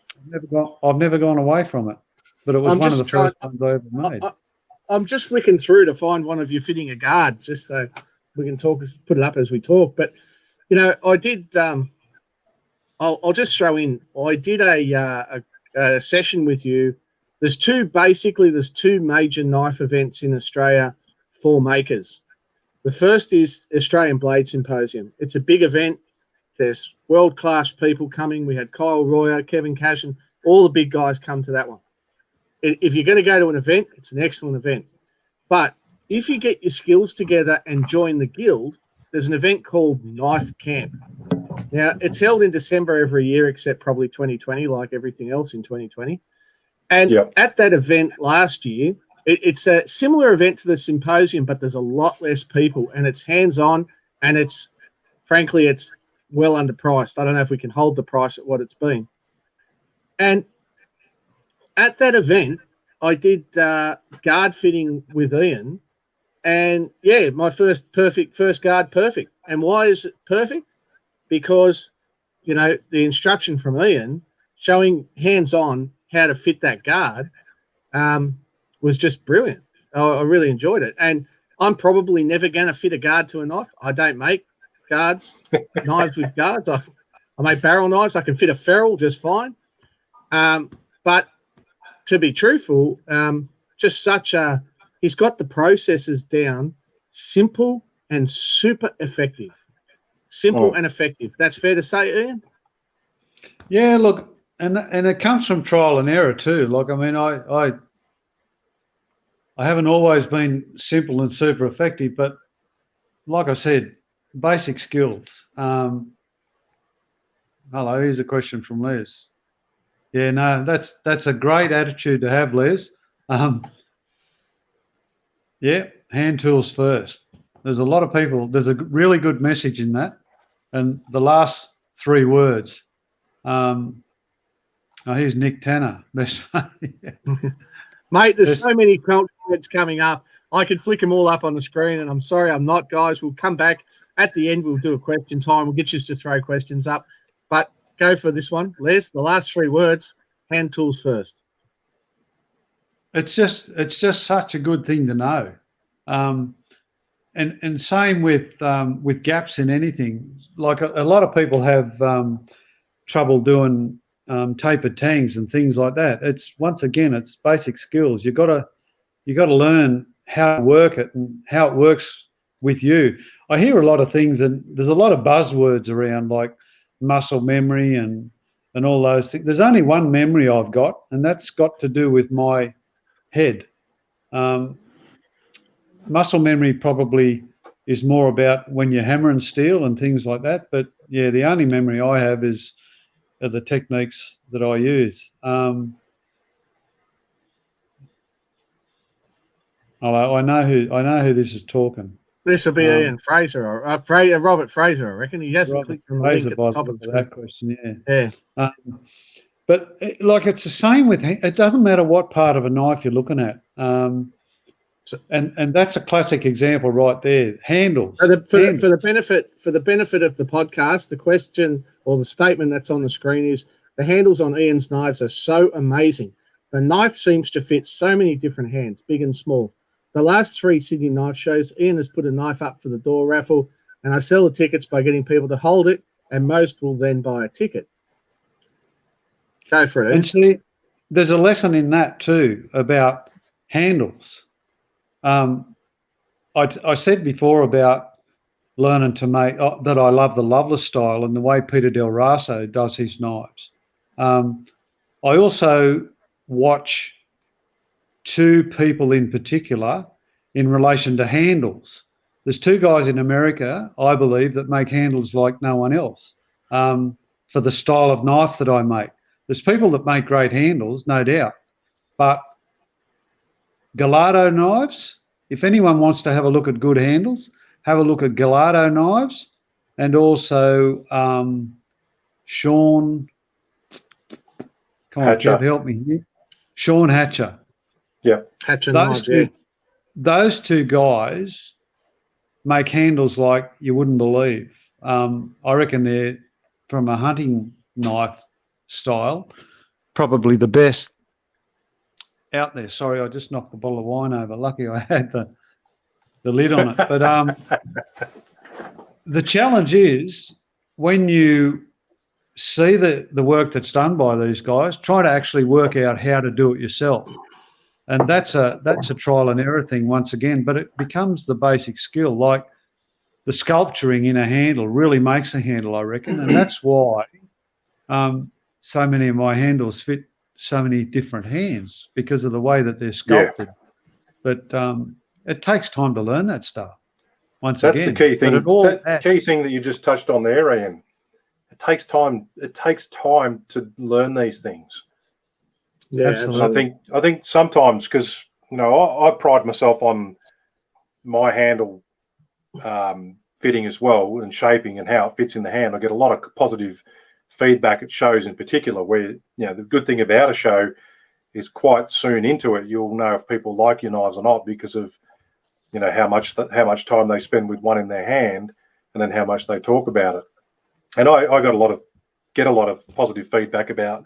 I've never gone away from it, but it was one of the first ones I ever made. I'm just flicking through to find one of you fitting a guard, just so we can put it up as we talk. But, you know, I did, I'll just throw in, I did a session with you. There's two major knife events in Australia for makers. The first is Australian Blade Symposium. It's a big event. There's world-class people coming. We had Kyle Royer, Kevin Cashin, all the big guys come to that one. If you're going to go to an event, it's an excellent event. But if you get your skills together and join the guild, there's an event called Knife Camp. Now, it's held in December every year, except probably 2020, like everything else in 2020. And at that event last year, it's a similar event to the symposium, but there's a lot less people, and it's hands-on, and it's well underpriced. I don't know if we can hold the price at what it's been. And at that event, I did guard fitting with Ian, and my first guard perfect. And why is it perfect? Because, you know, the instruction from Ian showing hands-on how to fit that guard was just brilliant. I really enjoyed it. And I'm probably never going to fit a guard to a knife. I don't make knives with guards. I make barrel knives. I can fit a ferrule just fine. But to be truthful, he's got the processes down, simple and super effective. Simple and effective. That's fair to say, Ian? Yeah, look, and it comes from trial and error too. Like, I mean, I haven't always been simple and super effective, but like I said, basic skills. Hello, here's a question from Les. Yeah, no, that's a great attitude to have, Les. Hand tools first. There's a lot of people. There's a really good message in that, and the last 3 words. Here's Nick Tanner. Best Mate, there's so many comments coming up. I could flick them all up on the screen, and I'm sorry I'm not, guys. We'll come back at the end. We'll do a question time. We'll get you to throw questions up, but go for this one, Les. The last 3 words: hand tools first. It's just such a good thing to know, and same with gaps in anything. Like a lot of people have trouble doing tapered tangs and things like that. It's it's basic skills. You got to learn how to work it and how it works with you. I hear a lot of things, and there's a lot of buzzwords around like muscle memory and all those things. There's only one memory I've got, and that's got to do with my head. Muscle memory probably is more about when you're hammering steel and things like that. But yeah, the only memory I have is the techniques that I use. I know who this is talking. This will be Ian Fraser or Robert Fraser, I reckon. He hasn't clicked on the link at the top of that question. Yeah. But it's the same with. It doesn't matter what part of a knife you're looking at. And that's a classic example right there. Handles. For the benefit of the podcast, the question or the statement that's on the screen is: The handles on Ian's knives are so amazing. The knife seems to fit so many different hands, big and small. The last 3 Sydney knife shows, Ian has put a knife up for the door raffle, and I sell the tickets by getting people to hold it, and most will then buy a ticket. Go for it. And see, there's a lesson in that too about handles. I said before about learning to make that I love the Loveless style and the way Peter Del Raso does his knives. I also watch 2 people in particular in relation to handles. There's 2 guys in America, I believe, that make handles like no one else for the style of knife that I make. There's people that make great handles, no doubt, but Gallardo knives, if anyone wants to have a look at good handles, have a look at Gallardo knives, and also Sean, come on, Hatcher. Kev, help me here. Sean Hatcher. Yeah. Hatcher knives, yeah. Those 2 guys make handles like you wouldn't believe. I reckon they're, from a hunting knife style, probably the best out there. Sorry, I just knocked the bottle of wine over. Lucky I had the lid on it. But the challenge is when you see the work that's done by these guys, try to actually work out how to do it yourself. And that's a trial and error thing once again, but it becomes the basic skill. Like the sculpturing in a handle really makes a handle, I reckon, and that's why so many of my handles fit so many different hands, because of the way that they're sculpted. Yeah. But it takes time to learn that stuff. That's the key thing. That key thing that you just touched on there, Ian. It takes time. It takes time to learn these things. Yeah, absolutely. I think sometimes, because I pride myself on my handle fitting as well, and shaping and how it fits in the hand. I get a lot of positive feedback at shows in particular, where the good thing about a show is quite soon into it you'll know if people like your knives or not, because of how much time they spend with one in their hand, and then how much they talk about it. And I get a lot of positive feedback about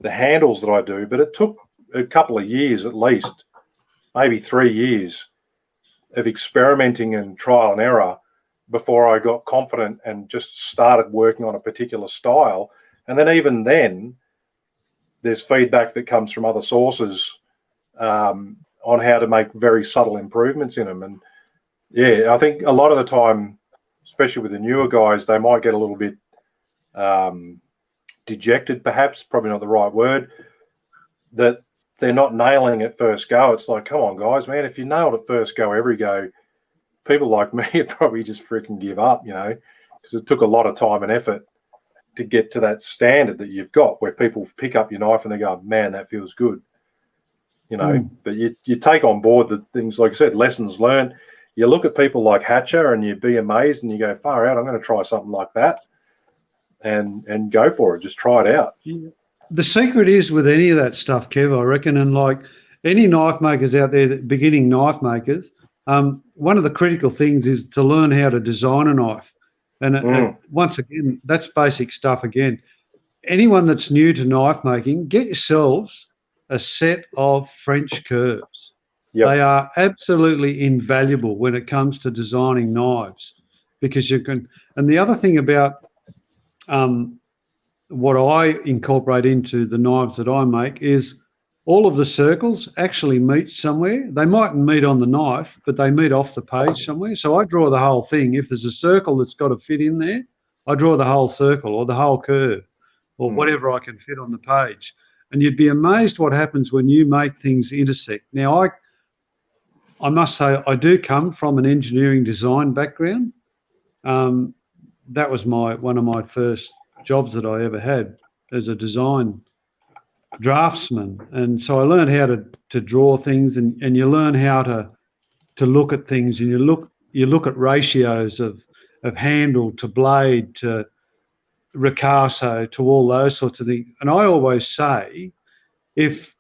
the handles that I do, but it took a couple of years, at least maybe 3 years, of experimenting and trial and error before I got confident and just started working on a particular style. And then even then, there's feedback that comes from other sources on how to make very subtle improvements in them. And yeah, I think a lot of the time, especially with the newer guys, they might get a little bit dejected, perhaps, probably not the right word, that they're not nailing it first go. It's like, come on, guys, man, if you nailed it first go every go, people like me would probably just freaking give up, because it took a lot of time and effort to get to that standard that you've got, where people pick up your knife and they go, man, that feels good. But you take on board the things, like I said, lessons learned. You look at people like Hatcher and you be amazed and you go, far out, I'm going to try something like that, and go for it. Just try it out. The secret is with any of that stuff, Kev, I reckon, and like any knife makers out there, beginning knife makers, one of the critical things is to learn how to design a knife. And once again, that's basic stuff again. Anyone that's new to knife making, get yourselves a set of French curves. Yep. They are absolutely invaluable when it comes to designing knives, because you can. And the other thing about what I incorporate into the knives that I make is all of the circles actually meet somewhere. They mightn't meet on the knife, but they meet off the page somewhere. So I draw the whole thing. If there's a circle that's got to fit in there, I draw the whole circle or the whole curve or whatever I can fit on the page. And you'd be amazed what happens when you make things intersect. Now, I must say I do come from an engineering design background. That was one of my first jobs that I ever had as a design draftsman, and so I learned how to draw things, and you learn how to look at things, and you look at ratios of handle to blade to ricasso to all those sorts of things. And I always say, if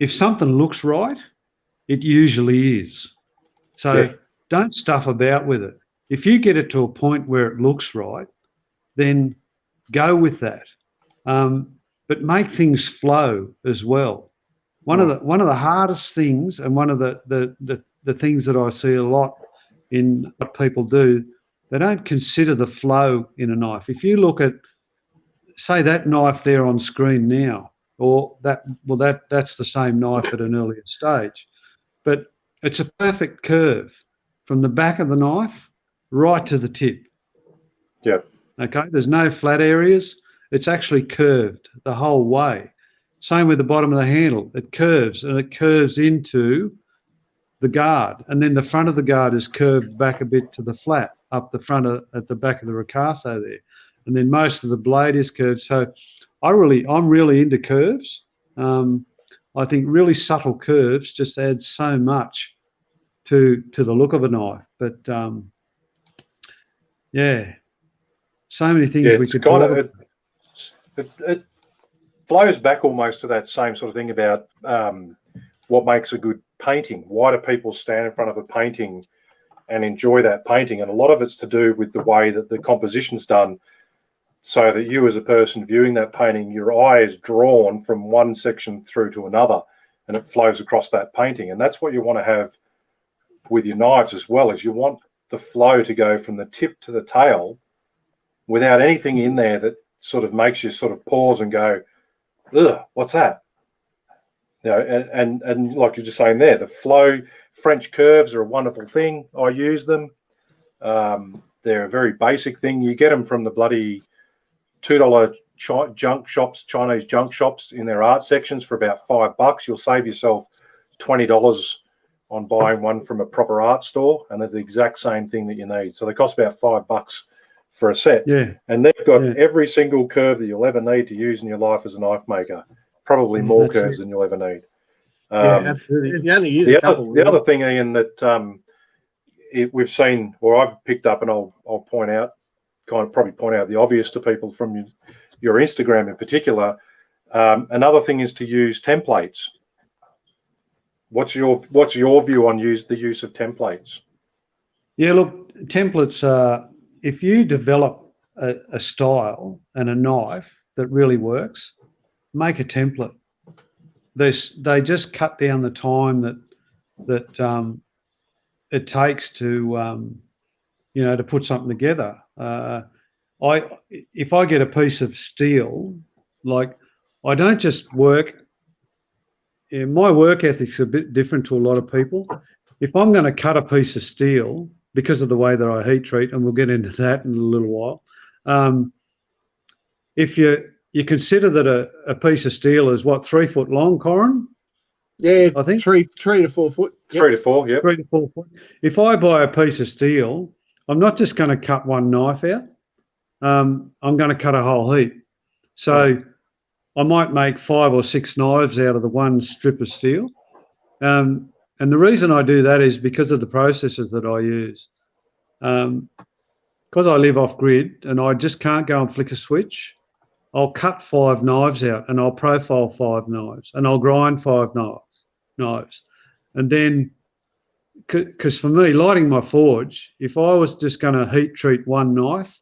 something looks right, it usually is. So don't stuff about with it. If you get it to a point where it looks right, then go with that. but make things flow as well. One of the hardest things, and one of the things that I see a lot in what people do, they don't consider the flow in a knife. If you look at, say, that knife there on screen now, or that's the same knife at an earlier stage, but it's a perfect curve from the back of the knife right to the tip. Yeah. Okay, there's no flat areas. It's actually curved the whole way. Same with the bottom of the handle. It curves, and it curves into the guard, and then the front of the guard is curved back a bit to the flat up the front at the back of the ricasso there, and then most of the blade is curved. So I'm really into curves. I think really subtle curves just add so much to the look of a knife. But yeah, so many things we could talk about. It flows back almost to that same sort of thing about what makes a good painting. Why do people stand in front of a painting and enjoy that painting? And a lot of it's to do with the way that the composition's done, so that you as a person viewing that painting, your eye is drawn from one section through to another, and it flows across that painting. And that's what you want to have with your knives as well, is you want the flow to go from the tip to the tail without anything in there that sort of makes you sort of pause and go, ugh, what's that? You know, and like you're just saying there, the flow, French curves are a wonderful thing. I use them. They're a very basic thing. You get them from the bloody $2 junk shops, Chinese junk shops in their art sections for about $5. You'll save yourself $20 on buying one from a proper art store, and they're the exact same thing that you need. So they cost about $5 for a set. Yeah. And they've got every single curve that you'll ever need to use in your life as a knife maker. Probably more curves than you'll ever need. Absolutely. You only use the a couple. The other thing, Ian, that we've seen, or I've picked up, and I'll point out, probably point out the obvious to people from your Instagram in particular. Another thing is to use templates. What's your view on the use of templates? Yeah, look, templates. If you develop a style and a knife that really works, make a template. They just cut down the time that it takes to to put something together. If I get a piece of steel, like, I don't just work. My work ethic's a bit different to a lot of people. If I'm going to cut a piece of steel, because of the way that I heat treat, and we'll get into that in a little while, if you consider that a piece of steel is what, 3 foot long, Corin? Yeah, I think 3 to 4 foot. Yep. 3 to 4, yeah. 3 to 4 foot. If I buy a piece of steel, I'm not just going to cut one knife out. I'm going to cut a whole heap. So I might make 5 or 6 knives out of the one strip of steel. And the reason I do that is because of the processes that I use. Because I live off grid and I just can't go and flick a switch, I'll cut 5 knives out, and I'll profile 5 knives, and I'll grind 5 knives. And then, because for me, lighting my forge, if I was just going to heat treat one knife,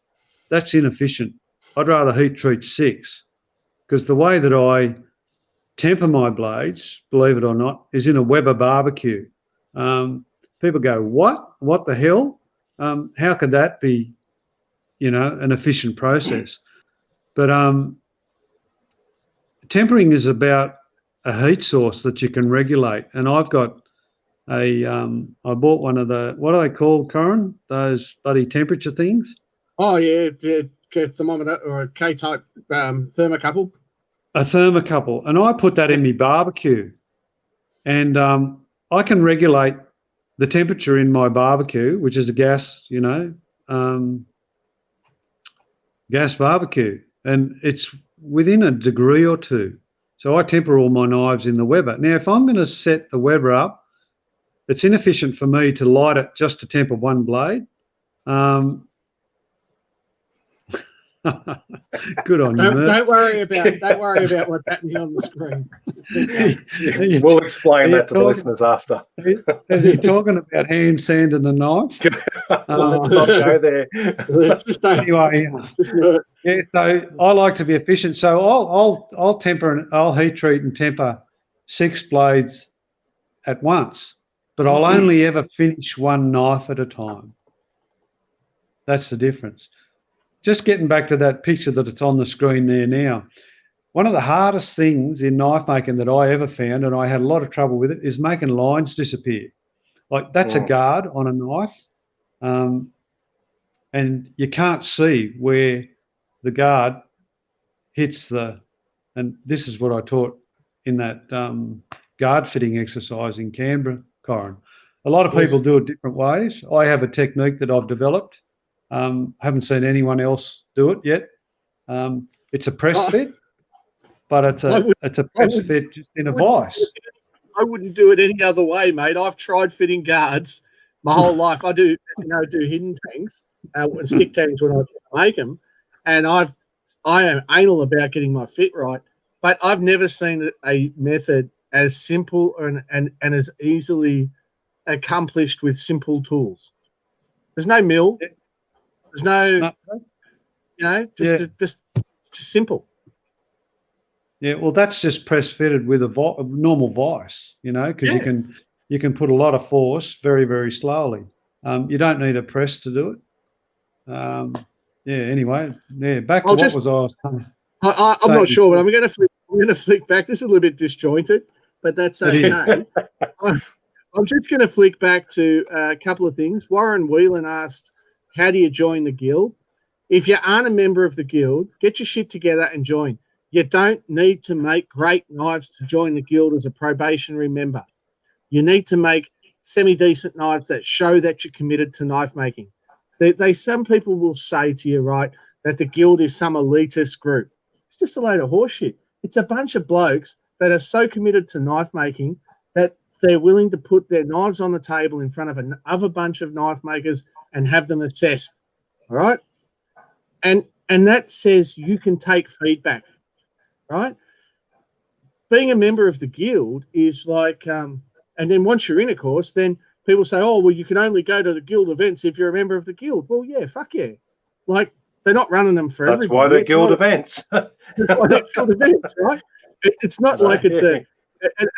that's inefficient. I'd rather heat treat 6, because the way that I temper my blades, believe it or not, is in a Weber barbecue. People go, what? What the hell? How could that be, an efficient process? But tempering is about a heat source that you can regulate. And I've got I bought one of the, what are they called, Corin? Those bloody temperature things? Oh, yeah, thermometer or a K-type thermocouple. A thermocouple. And I put that in my barbecue. And I can regulate the temperature in my barbecue, which is a gas, gas barbecue. And it's within a degree or two. So I temper all my knives in the Weber. Now, if I'm going to set the Weber up, it's inefficient for me to light it just to temper one blade. Good on you, Don't worry about what's happening on the screen. We'll explain that to the listeners after. Is he talking about hand sanding the knife? Let's not go there. Just don't, Anyway, Yeah, so I like to be efficient. So I'll temper and I'll heat treat and temper 6 blades at once, but I'll only ever finish one knife at a time. That's the difference. Just getting back to that picture that's on the screen there now. One of the hardest things in knife making that I ever found, and I had a lot of trouble with it, is making lines disappear. Like that's a guard on a knife, and you can't see where the guard hits and this is what I taught in that guard fitting exercise in Canberra, Corin. A lot of people do it different ways. I have a technique that I've developed. Haven't seen anyone else do it yet. It's a press fit, but it's a press fit just in a vise. I wouldn't do it any other way, mate. I've tried fitting guards my whole life. I do hidden tangs and stick tangs when I make them, and I am anal about getting my fit right. But I've never seen a method as simple and as easily accomplished with simple tools. There's no mill. There's no, just simple. Yeah, well, that's just press fitted with a normal vise, because you can put a lot of force very, very slowly. You don't need a press to do it. Anyway, back to what was I'm not sure, but I'm going to flick back. This is a little bit disjointed, but that's okay. I'm just going to flick back to a couple of things. Warren Whelan asked, how do you join the guild? If you aren't a member of the guild, get your shit together and join. You don't need to make great knives to join the guild as a probationary member. You need to make semi-decent knives that show that you're committed to knife making. Some people will say to you, right, that the guild is some elitist group. It's just a load of horseshit. It's a bunch of blokes that are so committed to knife making that they're willing to put their knives on the table in front of another bunch of knife makers and have them assessed. All right? And that says you can take feedback, right? Being a member of the guild is like, and then once you're in a course, then people say, oh, well, you can only go to the guild events if you're a member of the guild. Well, yeah, fuck yeah. Like, they're not running them for everybody. That's why they're guild events. That's why they're guild events, right? It's not like it's and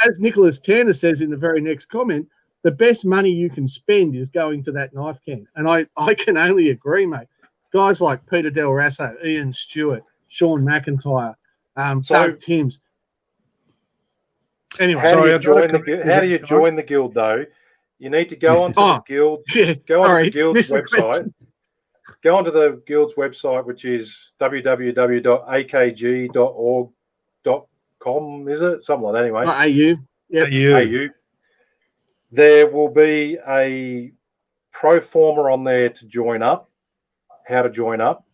as Nicholas Tanner says in the very next comment, the best money you can spend is going to that knife camp. And I can only agree, mate. Guys like Peter Del Rasso, Ian Stewart, Sean McIntyre, Doug Timms. Anyway, how do you join the guild, though? You need to go onto the guild. Go onto the guild's website. Go onto the guild's website, which is www.akg.org.com, is it? Something like that, anyway. AU. Yep. AU. There will be a pro forma on there to join up, how to join up.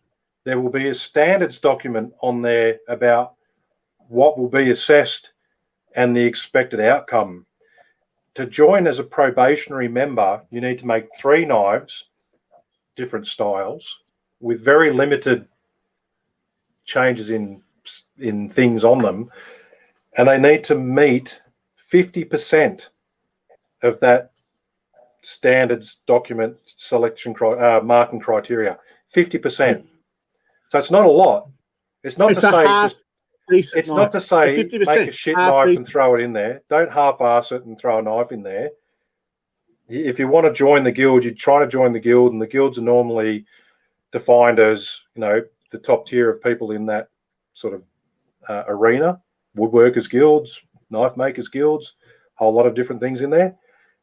There will be a standards document on there about what will be assessed and the expected outcome. To join as a probationary member, you need to make 3 knives, different styles, with very limited changes in things on them, and they need to meet 50% of that standards document selection marking criteria. 50%. So it's not a lot. It's not to say make a shit knife and throw it in there. Don't half-ass it and throw a knife in there. If you want to join the guild, you try to join the guild, and the guilds are normally defined as, the top tier of people in that sort of arena. Woodworkers guilds, knife makers guilds, a whole lot of different things in there.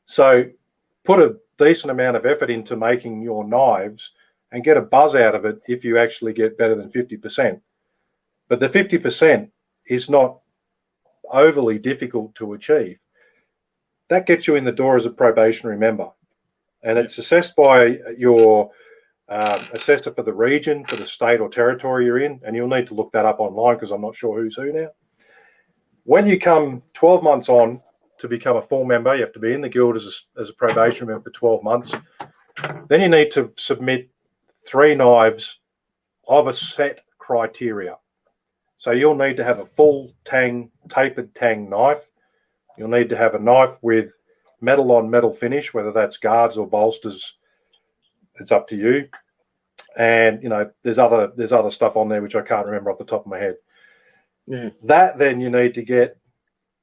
So put a decent amount of effort into making your knives and get a buzz out of it if you actually get better than 50%. But the 50% is not overly difficult to achieve. That gets you in the door as a probationary member. And it's assessed by your assessor for the region, for the state or territory you're in. And you'll need to look that up online because I'm not sure who's who now. When you come 12 months on to become a full member, you have to be in the guild as a probationary member for 12 months. Then you need to submit 3 knives of a set criteria. So you'll need to have a full tapered tang knife. You'll need to have a knife with metal on metal finish, whether that's guards or bolsters. It's up to you. and there's other stuff on there which I can't remember off the top of my head. Yeah. That then you need to get.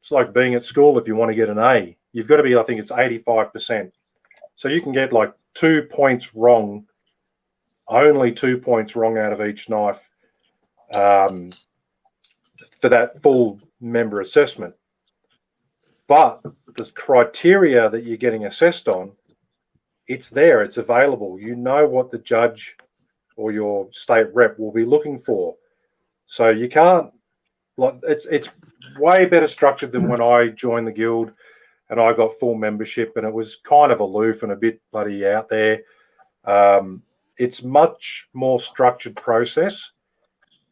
It's like being at school. If you want to get an A, you've got to be. I think it's 85%. So you can get like 2 points wrong, only 2 points wrong out of each knife, for that full member assessment. But the criteria that you're getting assessed on, it's there, it's available. You know what the judge or your state rep will be looking for. So you can't, it's way better structured than when I joined the guild and I got full membership, and it was kind of aloof and a bit bloody out there. It's much more structured process.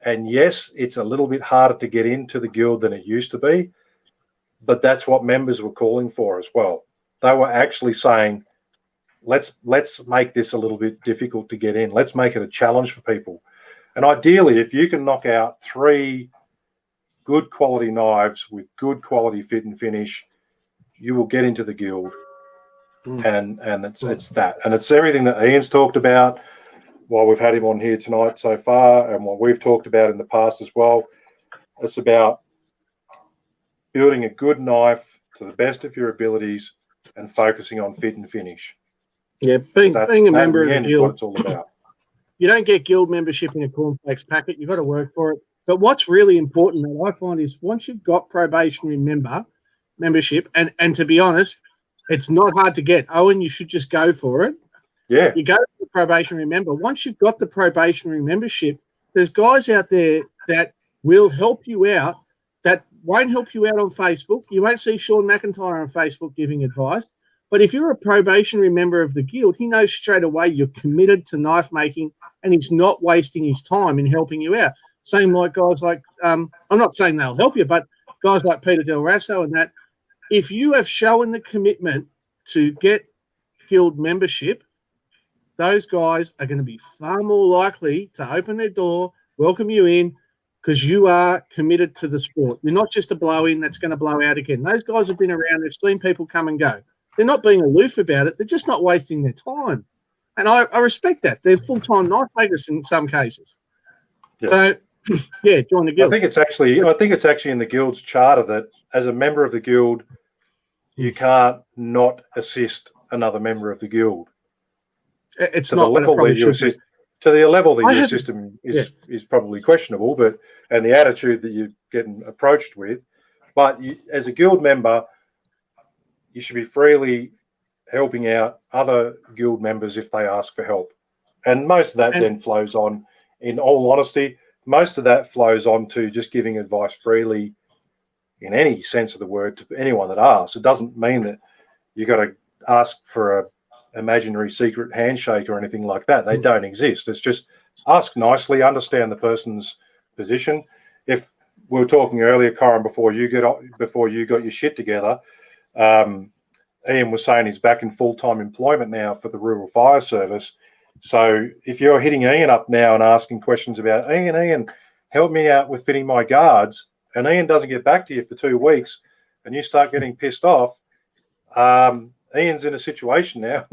And yes, it's a little bit harder to get into the guild than it used to be, but that's what members were calling for as well. They were actually saying, let's make this a little bit difficult to get in. Let's make it a challenge for people. And ideally, if you can knock out 3 good quality knives with good quality fit and finish, you will get into the guild. And it's that. And it's everything that Ian's talked about while we've had him on here tonight so far, and what we've talked about in the past as well. It's about building a good knife to the best of your abilities and focusing on fit and finish. Yeah, being a member of the guild, what it's all about. You don't get guild membership in a cornflakes packet. You've got to work for it. But what's really important that I find is once you've got probationary membership, and to be honest, it's not hard to get. Owen, you should just go for it. Yeah. You go to the probationary member. Once you've got the probationary membership, there's guys out there that will help you out, that won't help you out on Facebook. You won't see Sean McIntyre on Facebook giving advice. But if you're a probationary member of the guild, he knows straight away you're committed to knife making and he's not wasting his time in helping you out. Same like guys like, I'm not saying they'll help you, but guys like Peter Del Rasso and that, if you have shown the commitment to get guild membership, those guys are going to be far more likely to open their door, welcome you in, because you are committed to the sport. You're not just a blow-in that's going to blow out again. Those guys have been around. They've seen people come and go. They're not being aloof about it. They're just not wasting their time. And I respect that. They're full-time knife makers in some cases. Yeah. So, yeah, join the guild. I think it's actually in the guild's charter that as a member of the guild, you can't not assist another member of the guild. It's to not the level that you assist. To the level that your system is probably questionable, and the attitude that you're getting approached with. But as a guild member, you should be freely helping out other guild members if they ask for help. And most of that then flows on, in all honesty, most of that flows on to just giving advice freely in any sense of the word to anyone that asks. It doesn't mean that you got to ask for a imaginary secret handshake or anything like that. They don't exist. It's just ask nicely, understand the person's position. If we were talking earlier, Corin, before you got your shit together, Ian was saying he's back in full-time employment now for the Rural Fire Service. So if you're hitting Ian up now and asking questions about, Ian, help me out with fitting my guards, and Ian doesn't get back to you for 2 weeks and you start getting pissed off, Ian's in a situation now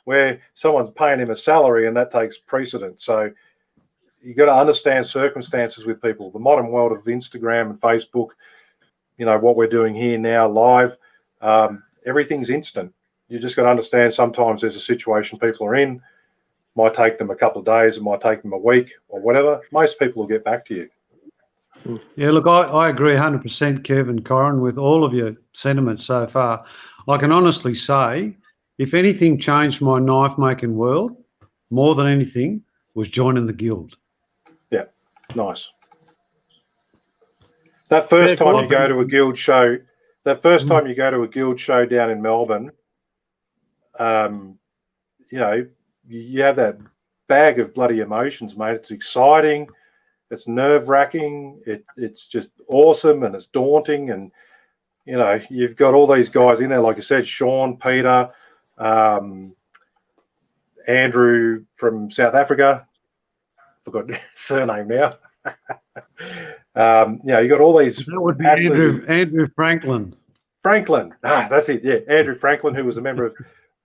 where someone's paying him a salary and that takes precedence. So you've got to understand circumstances with people. The modern world of Instagram and Facebook, what we're doing here now live, everything's instant. You just got to understand sometimes there's a situation people are in. Might take them a couple of days, it might take them a week or whatever. Most people will get back to you. Yeah, look, I agree 100%, Kev and Corin, with all of your sentiments so far. I can honestly say, if anything changed my knife-making world, more than anything, was joining the guild. Yeah, nice. That first time you go to a guild show, down in Melbourne, you have that bag of bloody emotions, mate. It's exciting. It's nerve-wracking. It's just awesome, and it's daunting. And, you've got all these guys in there, like I said, Sean, Peter, Andrew from South Africa. Forgot his surname now. You got all these. That would be Andrew Franklin. Franklin. That's it. Yeah, Andrew Franklin, who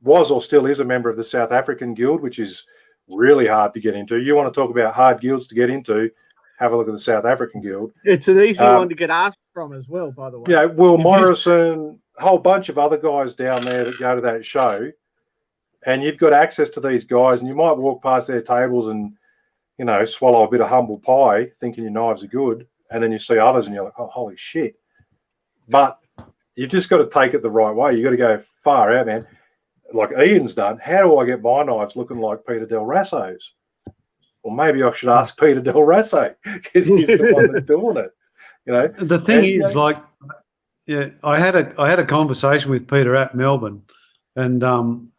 was or still is a member of the South African Guild, which is really hard to get into. You want to talk about hard guilds to get into, have a look at the South African Guild. It's an easy one to get asked from as well, by the way. You know, Will Morrison, a whole bunch of other guys down there that go to that show, and you've got access to these guys, and you might walk past their tables and, you know, swallow a bit of humble pie thinking your knives are good, and then you see others and you're like, oh, holy shit. But you've just got to take it the right way. You've got to go far out, man. Like Ian's done, how do I get my knives looking like Peter Del Rasso's? Or maybe I should ask Peter Del Rasso because he's the one that's doing it. You know, the thing is, like, yeah, I had a conversation with Peter at Melbourne, and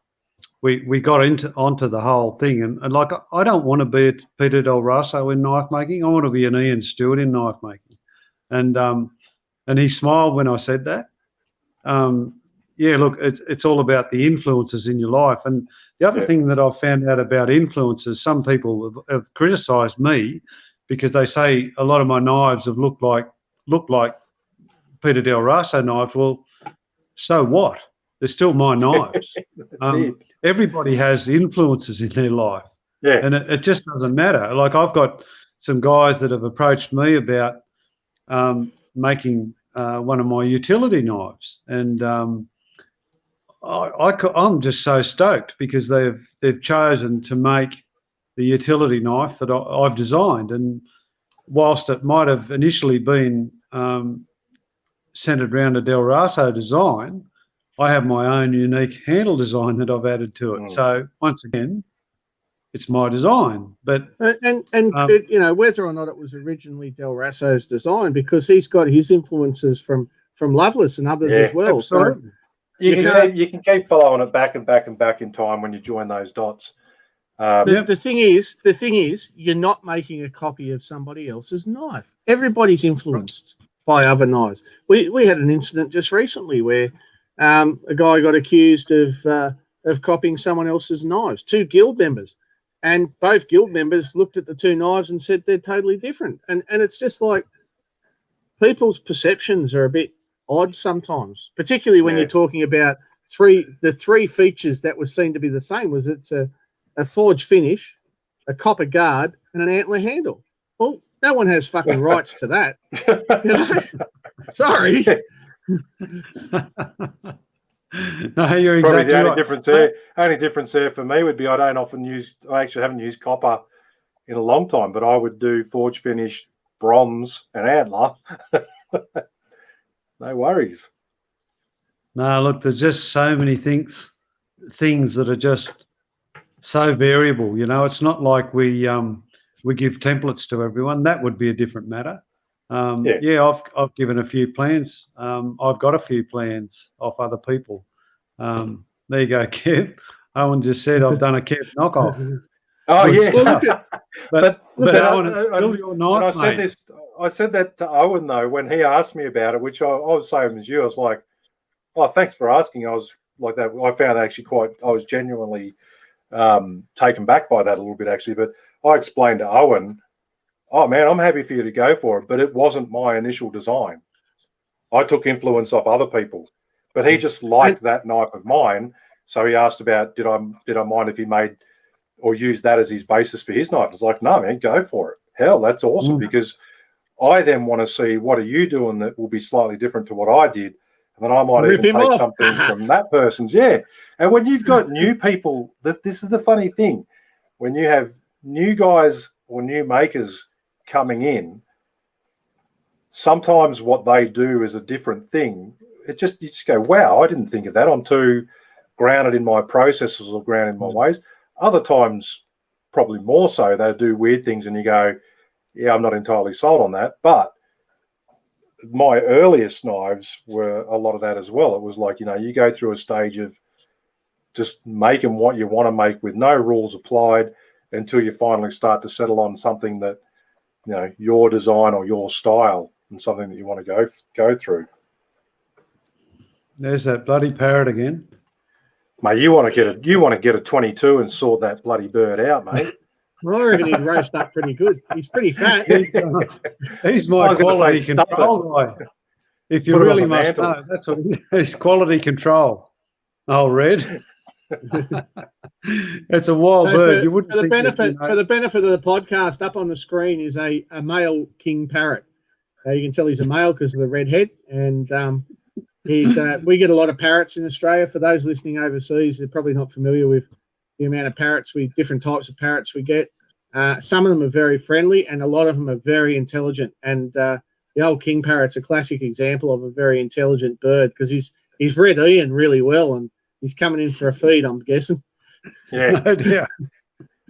we got onto the whole thing, and like, I don't want to be a Peter Del Rasso in knife making. I want to be an Ian Stewart in knife making, and he smiled when I said that. Yeah, look, it's all about the influences in your life. And the other thing that I've found out about influences, some people have criticised me because they say a lot of my knives have looked like Peter Del Rasso knives. Well, so what? They're still my knives. Everybody has influences in their life. Yeah. And it just doesn't matter. Like, I've got some guys that have approached me about making one of my utility knives, and I'm just so stoked because they've chosen to make the utility knife that I've designed. And whilst it might have initially been centered around a Del Rasso design, I have my own unique handle design that I've added to it. So once again, it's my design. But you know, whether or not it was originally Del Rasso's design, because he's got his influences from Loveless and others as well. Absolutely. So you can keep following it back and back and back in time when you join those dots. The thing is, you're not making a copy of somebody else's knife. Everybody's influenced by other knives. We had an incident just recently where a guy got accused of copying someone else's knives, 2 guild members, and both guild members looked at the 2 knives and said they're totally different. And it's just like, people's perceptions are a bit odd sometimes, particularly when you're talking about the three features that were seen to be the same. Was it's a forged finish, a copper guard, and an antler handle. Well, no one has fucking rights to that. You know? Sorry. No, you're Probably exactly the only right. difference there for me would be I actually haven't used copper in a long time, but I would do forged finish, bronze, and antler. No worries. No, look, there's just so many things that are just so variable. You know, it's not like we give templates to everyone. That would be a different matter. I've given a few plans. I've got a few plans off other people. There you go, Kev. Owen just said I've done a Kev knockoff. Oh, yeah. Well, but Owen, it's still your knife, mate. I said that to Owen, though, when he asked me about it, which I was same as you. I was like, oh, thanks for asking. I was like that. I found that actually I was genuinely taken back by that a little bit, actually. But I explained to Owen, oh, man, I'm happy for you to go for it, but it wasn't my initial design. I took influence off other people, but he just liked that knife of mine. So he asked about, did I mind if he made or used that as his basis for his knife? It's like, no, man, go for it. Hell, that's awesome, because I then want to see what are you doing that will be slightly different to what I did. And then I might even take something from that person's. Yeah. And when you've got new people, this is the funny thing. When you have new guys or new makers coming in, sometimes what they do is a different thing. You just go, wow, I didn't think of that. I'm too grounded in my processes or grounded in my ways. Other times, probably more so, they do weird things and you go, yeah, I'm not entirely sold on that. But my earliest knives were a lot of that as well. It was like, you go through a stage of just making what you want to make with no rules applied until you finally start to settle on something that, your design or your style and something that you want to go through. There's that bloody parrot again. Mate, you want to get a 22 and sort that bloody bird out, mate. Well, I reckon he'd roast up pretty good. He's pretty fat. He's my quality control guy. If you really must know, that's what he is. Quality control. Oh, Red. It's a wild So bird. for, You wouldn't for the think that, benefit you know, for the benefit of the podcast, up on the screen is a male king parrot. You can tell he's a male because of the red head, and he's. We get a lot of parrots in Australia. For those listening overseas, they're probably not familiar with the amount of parrots, different types of parrots we get. Some of them are very friendly, and a lot of them are very intelligent. And the old king parrot's a classic example of a very intelligent bird because he's read Ian really well, and he's coming in for a feed, I'm guessing. Yeah. no doubt.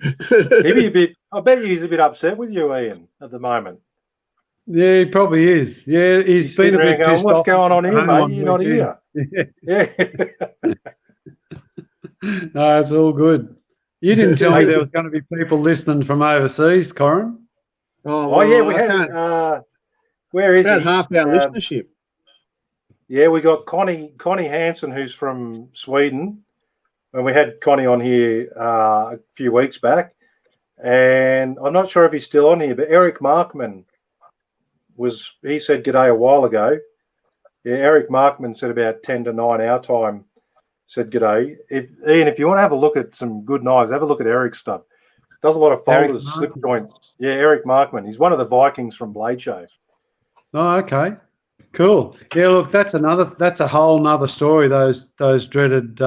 He'd be a bit. I bet he's a bit upset with you, Ian, at the moment. Yeah, he probably is. Yeah, he's been sitting a bit around going, pissed "What's off going on here, home mate? You're not weekend. here." Yeah. No, it's all good. You didn't tell me there was going to be people listening from overseas, Corin. Oh, Oh well, yeah, we I had. can't. Where is About he? half our listenership. Yeah, we got Connie Hansen, who's from Sweden, and we had Connie on here a few weeks back. And I'm not sure if he's still on here, but Eric Markman he said g'day a while ago. Yeah, Eric Markman said about 10 to 9 our time, said g'day. Ian, if you want to have a look at some good knives, have a look at Eric's stuff. Does a lot of folders, slip joints. Yeah, Eric Markman. He's one of the Vikings from Blade Show. Oh, okay. Cool. Yeah, look, that's a whole nother story, those dreaded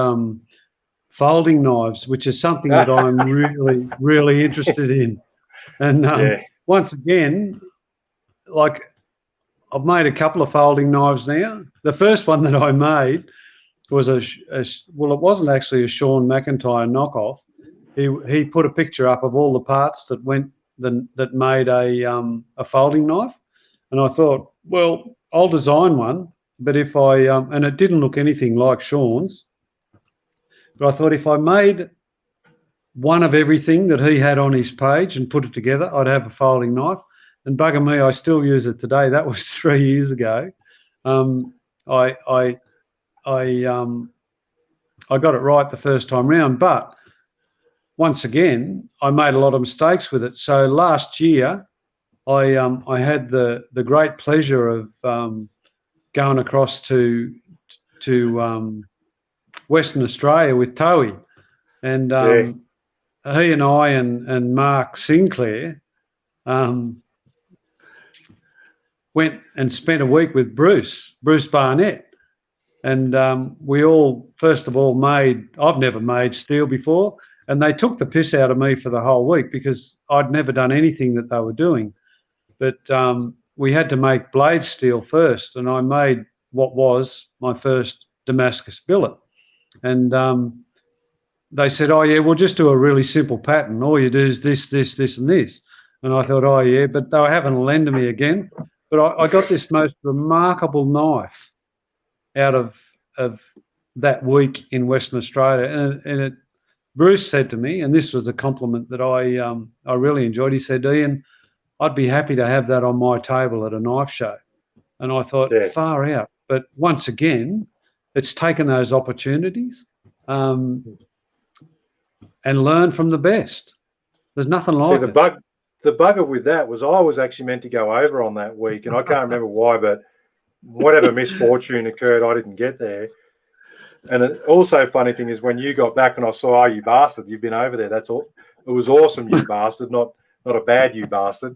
folding knives, which is something that I'm really, really interested in. And once again, like I've made a couple of folding knives now. The first one that I made was it wasn't actually a Sean McIntyre knockoff. He put a picture up of all the parts that made a folding knife, and I thought, well, I'll design one. But if I and it didn't look anything like Sean's, but I thought if I made one of everything that he had on his page and put it together, I'd have a folding knife. And bugger me, I still use it today. That was 3 years ago. I got it right the first time round, but once again, I made a lot of mistakes with it. So last year, I had the great pleasure of going across to Western Australia with Towie, and he and I and Mark Sinclair went and spent a week with Bruce Barnett, and we all first of all I've never made steel before, and they took the piss out of me for the whole week because I'd never done anything that they were doing. But we had to make blade steel first, and I made what was my first Damascus billet. And they said, "Oh yeah, we'll just do a really simple pattern. All you do is this, this, this, and this." And I thought, "Oh yeah," but they were having a lend to me again. But I got this most remarkable knife out of that week in Western Australia, and Bruce said to me, and this was a compliment that I really enjoyed. He said, "Ian, I'd be happy to have that on my table at a knife show." And I thought, far out. But once again, it's taken those opportunities and learn from the best. There's nothing like it. The bugger with that was I was actually meant to go over on that week, and I can't remember why, but whatever misfortune occurred, I didn't get there. And also funny thing is when you got back and I saw, "Oh, you bastard, you've been over there." That's all. It was awesome, you bastard, not a bad you bastard.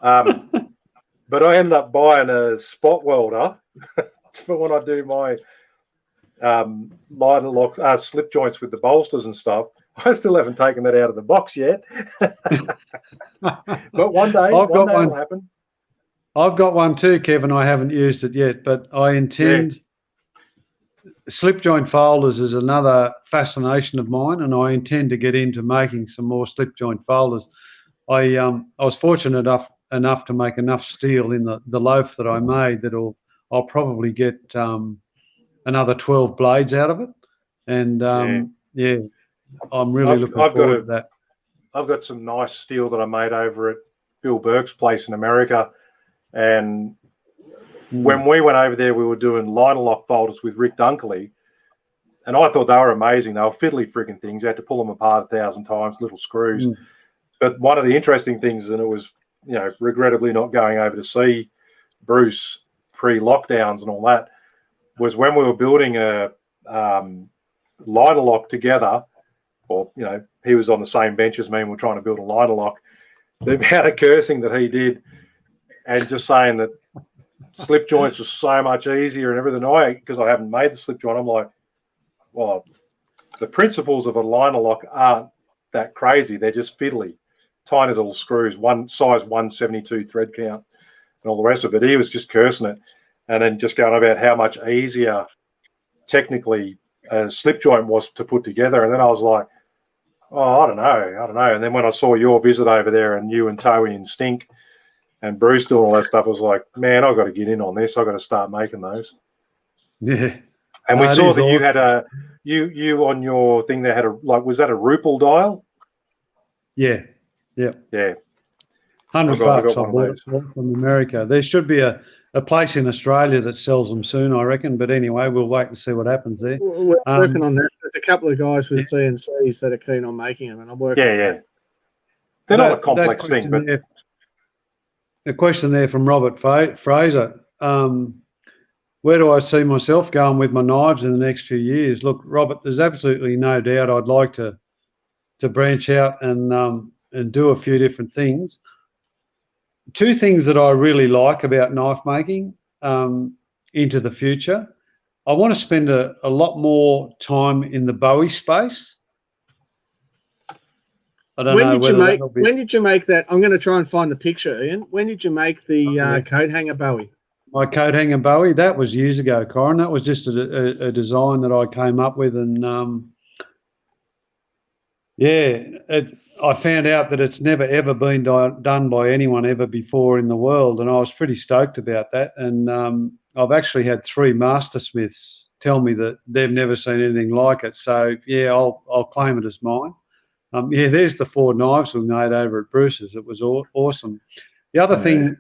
But I ended up buying a spot welder for when I do my lighter lock slip joints with the bolsters and stuff. I still haven't taken that out of the box yet. But one day it'll happen. I've got one too, Kevin. I haven't used it yet, but I intend. Slip joint folders is another fascination of mine, and I intend to get into making some more slip joint folders. I was fortunate enough to make enough steel in the loaf that I made that I'll probably get another 12 blades out of it, and I'm really looking forward to that. I've got some nice steel that I made over at Bill Burke's place in America, and when we went over there, we were doing liner lock folders with Rick Dunkley, and I thought they were amazing. They were fiddly frigging things. You had to pull them apart 1,000 times, little screws. But one of the interesting things, and it was, regrettably not going over to see Bruce pre-lockdowns and all that, was when we were building a liner lock together, or, you know, he was on the same bench as me and we're trying to build a liner lock, the amount of cursing that he did and just saying that slip joints was so much easier and everything. Because I haven't made the slip joint, I'm like, well, the principles of a liner lock aren't that crazy. They're just fiddly, tiny little screws, one size 172 thread count and all the rest of it. He was just cursing it and then just going about how much easier technically a slip joint was to put together. And then I was like, oh, I don't know. And then when I saw your visit over there and you and Toey and Stink and Bruce doing all that stuff, I was like, man, I've got to get in on this. I've got to start making those. Yeah. And we saw that you had you on your thing there had was that a Rupel dial? Yeah. Yeah. Yeah. $100 I bought it from America. There should be a place in Australia that sells them soon, I reckon. But anyway, we'll wait and see what happens there. We're working on that. There's a couple of guys with CNCs that are keen on making them, and I'm working on that. They're not a complex thing, but a question there from Robert Fraser. Where do I see myself going with my knives in the next few years? Look, Robert, there's absolutely no doubt I'd like to branch out and do a few different things. Two things that I really like about knife making into the future. I want to spend a lot more time in the Bowie space. I don't know when did you make that? I'm going to try and find the picture, Ian. When did you make the coat hanger Bowie? My coat hanger Bowie, that was years ago, Corin. That was just a design that I came up with, and I found out that it's never ever been done by anyone ever before in the world, and I was pretty stoked about that. And I've actually had 3 mastersmiths tell me that they've never seen anything like it. So yeah, I'll claim it as mine. There's the 4 knives we made over at Bruce's. It was awesome. The other thing,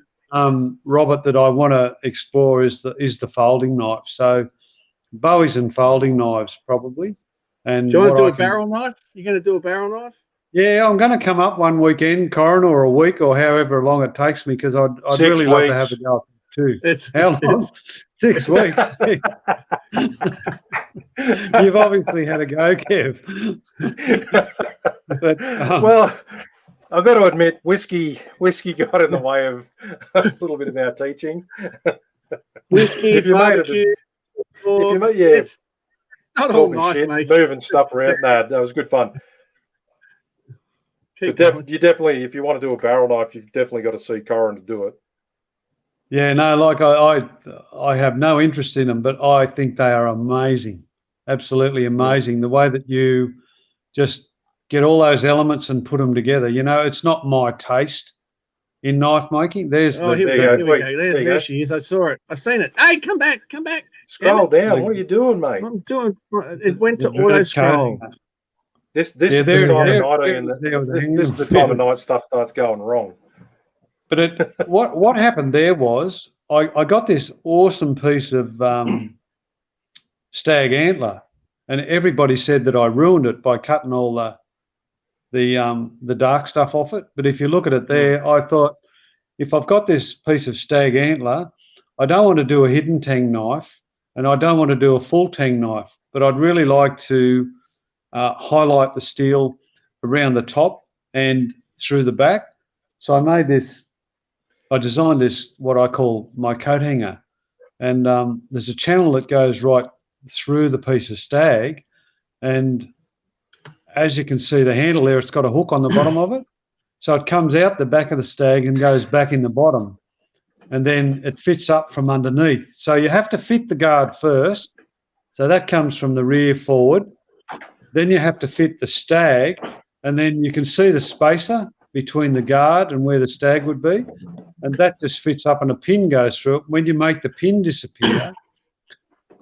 Robert, that I want to explore is the folding knife. So Bowies and folding knives probably. And do you want to do a barrel knife? You're going to do a barrel knife? Yeah, I'm going to come up one weekend, Corin, or a week, or however long it takes me, because I'd really love to have a go too. How long? 6 weeks. You've obviously had a go, Kev. But, well, I've got to admit, whiskey got in the way of a little bit of our teaching. Whiskey, barbecue. It's not all knife making. Moving stuff around. That was good fun. You definitely, if you want to do a barrel knife, you've definitely got to see Corin to do it. Yeah, no, like I have no interest in them, but I think they are amazing, absolutely amazing. The way that you just get all those elements and put them together. You know, it's not my taste in knife making. Here we go. There she is. I saw it. I seen it. Hey, come back. Scroll down. What are you doing, mate? I'm doing. It went to auto scroll. This is the time of night stuff starts going wrong. But what happened there was I got this awesome piece of stag antler, and everybody said that I ruined it by cutting all the dark stuff off it. But if you look at it there, I thought, if I've got this piece of stag antler, I don't want to do a hidden tang knife, and I don't want to do a full tang knife, but I'd really like to highlight the steel around the top and through the back. So I designed this, what I call my coat hanger, and there's a channel that goes right through the piece of stag, and as you can see the handle there, it's got a hook on the bottom of it, so it comes out the back of the stag and goes back in the bottom, and then it fits up from underneath. So you have to fit the guard first, so that comes from the rear forward. Then you have to fit the stag, and then you can see the spacer between the guard and where the stag would be, and that just fits up and a pin goes through it. When you make the pin disappear,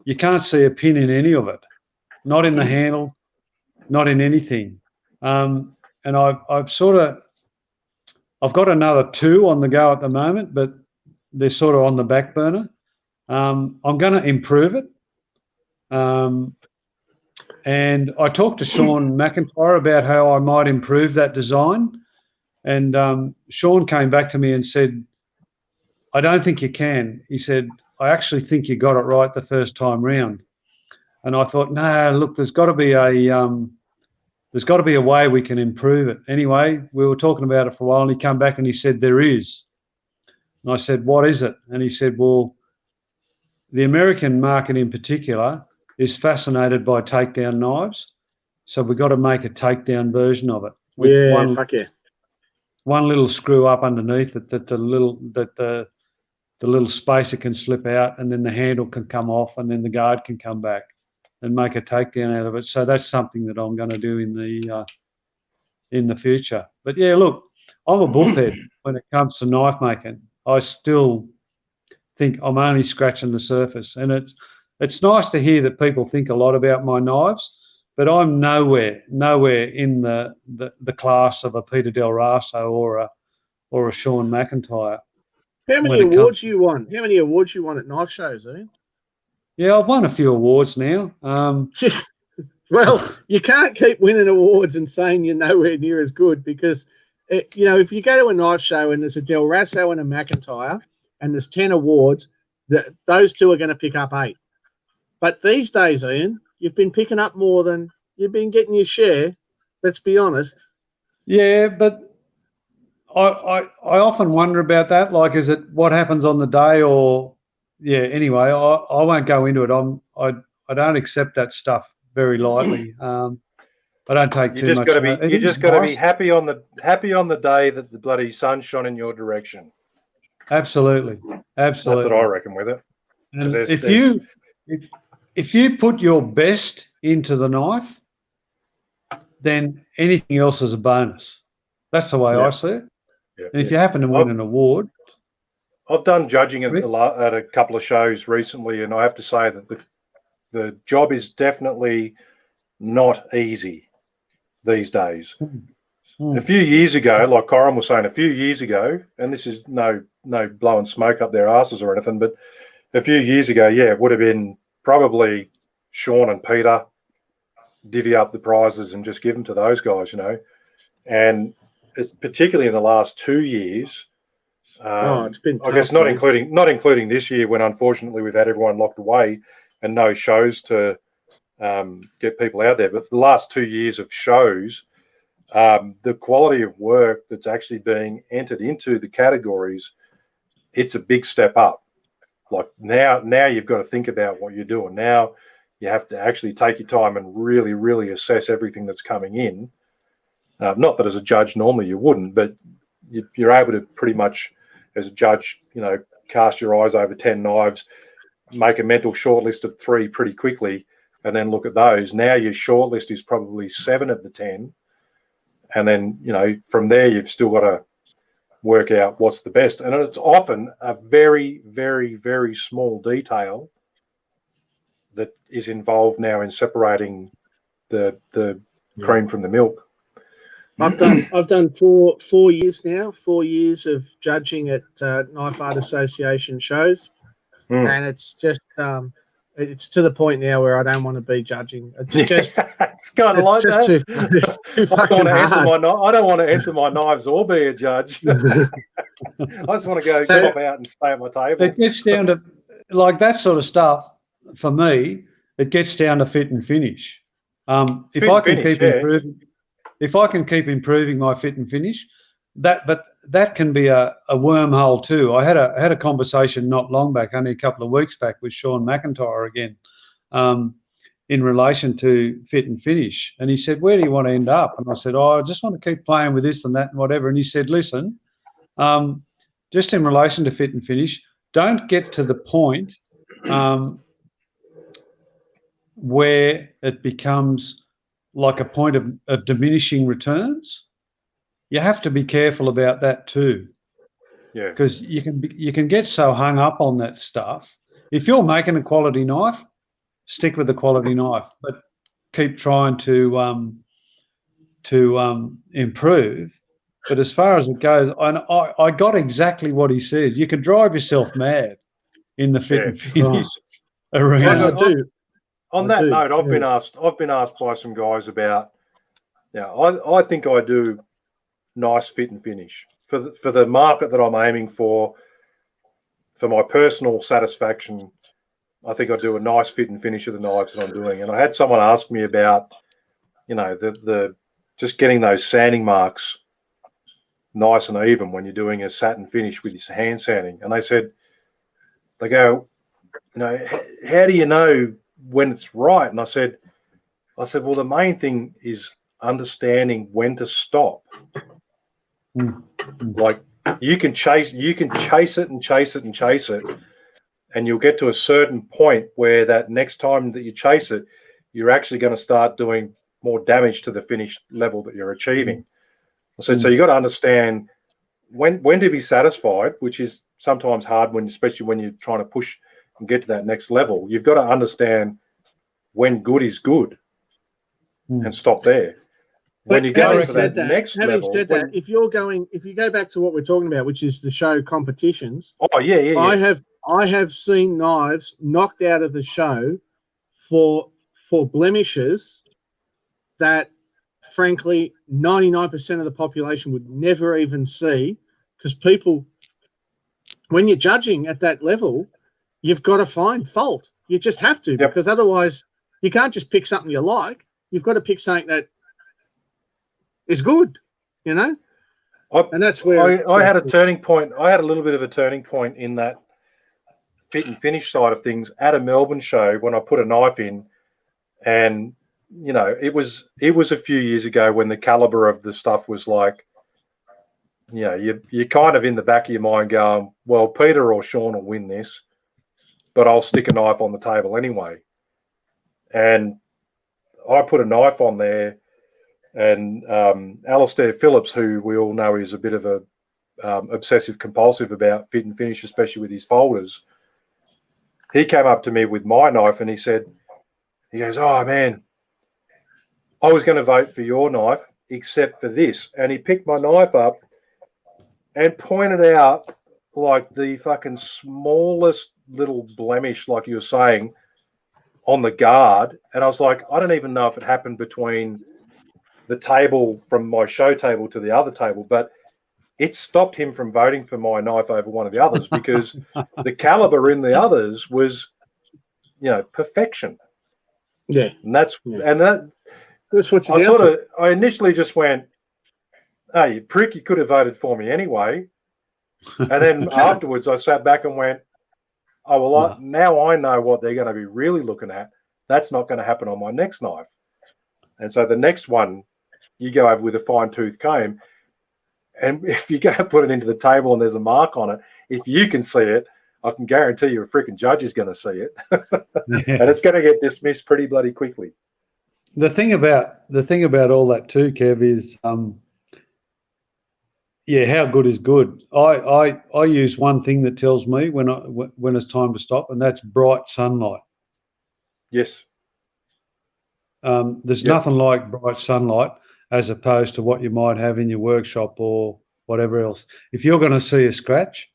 you can't see a pin in any of it, not in the handle, not in anything. And I've got another 2 on the go at the moment, but they're sort of on the back burner. I'm going to improve it. And I talked to Sean McIntyre about how I might improve that design. And Sean came back to me and said, I don't think you can. He said, I actually think you got it right the first time round. And I thought, no, look, there's got to be a way we can improve it. Anyway, we were talking about it for a while, and he came back and he said, there is. And I said, what is it? And he said, well, the American market in particular is fascinated by takedown knives. So we've got to make a takedown version of it. With one little screw up underneath it that the little spacer can slip out, and then the handle can come off, and then the guard can come back, and make a takedown out of it. So that's something that I'm going to do in the future. But yeah, look, I'm a bullhead when it comes to knife making. I still think I'm only scratching the surface, and it's nice to hear that people think a lot about my knives, but I'm nowhere in the class of a Peter Del Raso or a Sean McIntyre. How many awards you won? How many awards you won at knife shows, Ian? Yeah, I've won a few awards now. Well, you can't keep winning awards and saying you're nowhere near as good, because, if you go to a knife show and there's a Del Raso and a McIntyre and there's 10 awards, those two are going to pick up 8. But these days, Ian, you've been picking up more than you've been getting your share. Let's be honest. Yeah, but I often wonder about that. Like, is it what happens on the day, or anyway, I won't go into it. I don't accept that stuff very lightly. I don't take too much. You just got to be happy on the day that the bloody sun shone in your direction. Absolutely. That's what I reckon with it. And if you put your best into the knife, then anything else is a bonus. That's the way I see it. Yeah, and if you happen to win an award. I've done judging at a couple of shows recently, and I have to say that the job is definitely not easy these days. A few years ago, like Corin was saying, and this is no blowing smoke up their asses or anything, but a few years ago, it would have been probably Sean and Peter divvy up the prizes and just give them to those guys, And it's particularly in the last 2 years. It's been tough, I guess not including this year, when unfortunately we've had everyone locked away and no shows to get people out there. But for the last 2 years of shows, the quality of work that's actually being entered into the categories, it's a big step up. Like now you've got to think about what you're doing. Now you have to actually take your time and really, really assess everything that's coming in. Not that as a judge normally you wouldn't, but you're able to pretty much, as a judge, cast your eyes over 10 knives, make a mental shortlist of 3 pretty quickly, and then look at those. Now your shortlist is probably 7 of the 10. And then, from there, you've still got to work out what's the best. And it's often a very, very, very small detail that is involved now in separating the cream from the milk. I've done four years now, 4 years of judging at Knife Art Association shows, and it's just it's to the point now where I don't want to be judging. It's just it's kind of like that. It's too fucking hard. I don't want to enter my knives or be a judge. I just want to go drop out and stay at my table. It gets down to like that sort of stuff. For me, it gets down to fit and finish. If I can keep improving my fit and finish, that can be a wormhole too. I had a conversation not long back, only a couple of weeks back, with Sean McIntyre again, in relation to fit and finish. And he said, "Where do you want to end up?" And I said, "Oh, I just want to keep playing with this and that and whatever." And he said, "Listen, just in relation to fit and finish, don't get to the point where it becomes like a point of diminishing returns. You have to be careful about that too. Yeah. Because you can get so hung up on that stuff. If you're making a quality knife, stick with the quality knife, but keep trying to improve. But as far as it goes, I got exactly what he said. You can drive yourself mad in the fit and finish arena. On that note, I've been asked by some guys about. I think I do nice fit and finish for the market that I'm aiming for my personal satisfaction. I think I do a nice fit and finish of the knives that I'm doing. And I had someone ask me about, the just getting those sanding marks nice and even when you're doing a satin finish with your hand sanding. And they go, how do you know when it's right? And I said, well, the main thing is understanding when to stop. Like you can chase it and chase it and chase it, and you'll get to a certain point where that next time that you chase it, you're actually going to start doing more damage to the finished level that you're achieving. I said, so you got to understand when to be satisfied, which is sometimes hard especially when you're trying to push and get to that next level. You've got to understand when good is good and stop there. But when you go into having level, said that, if you go back to what we're talking about, which is the show competitions. Oh yeah. I have seen knives knocked out of the show for blemishes that, frankly, 99% of the population would never even see, because people, when you're judging at that level, you've got to find fault. You just have to, because otherwise you can't just pick something you like. You've got to pick something that is good, and that's where I had a turning point. I had a little bit of a turning point in that fit and finish side of things at a Melbourne show when I put a knife in, and it was a few years ago when the caliber of the stuff was like, you're kind of in the back of your mind going, well, Peter or Sean will win this, but I'll stick a knife on the table anyway. And I put a knife on there, and Alistair Phillips, who we all know is a bit of a obsessive compulsive about fit and finish, especially with his folders, he came up to me with my knife and he goes, oh man, I was going to vote for your knife except for this. And he picked my knife up and pointed out like the fucking smallest little blemish, like you were saying, on the guard. And I was like, I don't even know if it happened between the table from my show table to the other table, but it stopped him from voting for my knife over one of the others, because the caliber in the others was, perfection. Yeah. And that's what you I initially just went, hey, you prick, you could have voted for me anyway. And then afterwards I sat back and went, oh, well, now I know what they're going to be really looking at. That's not going to happen on my next knife. And so the next one, you go over with a fine-tooth comb, and if you go put it into the table and there's a mark on it, if you can see it, I can guarantee you a freaking judge is going to see it. And it's going to get dismissed pretty bloody quickly. The thing about all that too, Kev, is how good is good. I use one thing that tells me when it's time to stop, and that's bright sunlight. Yes. There's nothing like bright sunlight as opposed to what you might have in your workshop or whatever else. If you're going to see a scratch,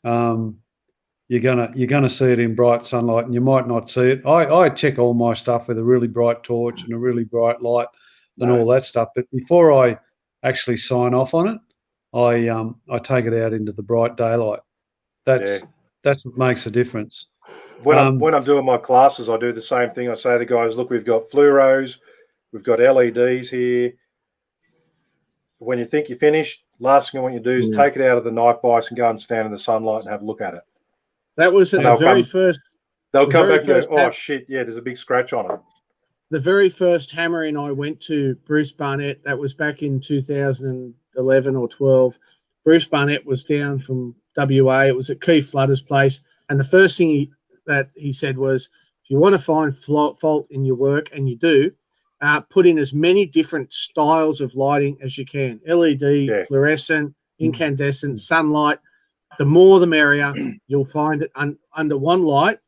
you're gonna see it in bright sunlight, and you might not see it. I check all my stuff with a really bright torch and a really bright light and all that stuff. But before I actually sign off on it, I take it out into the bright daylight. That's what makes a difference. When I'm doing my classes, I do the same thing. I say to the guys, look, we've got fluoros, we've got LEDs here. When you think you're finished, last thing I want you to do is take it out of the knife vise and go and stand in the sunlight and have a look at it. That was at the very first. They'll come back and go, oh, shit, yeah, there's a big scratch on it. The very first hammering I went to Bruce Barnett, that was back in 2011 or 12. Bruce Barnett was down from WA. It was at Keith Flutter's place. And the first thing that he said was, if you want to find fault in your work, and you do, put in as many different styles of lighting as you can. LED, fluorescent, incandescent, sunlight. The more the merrier. You'll find it under one light.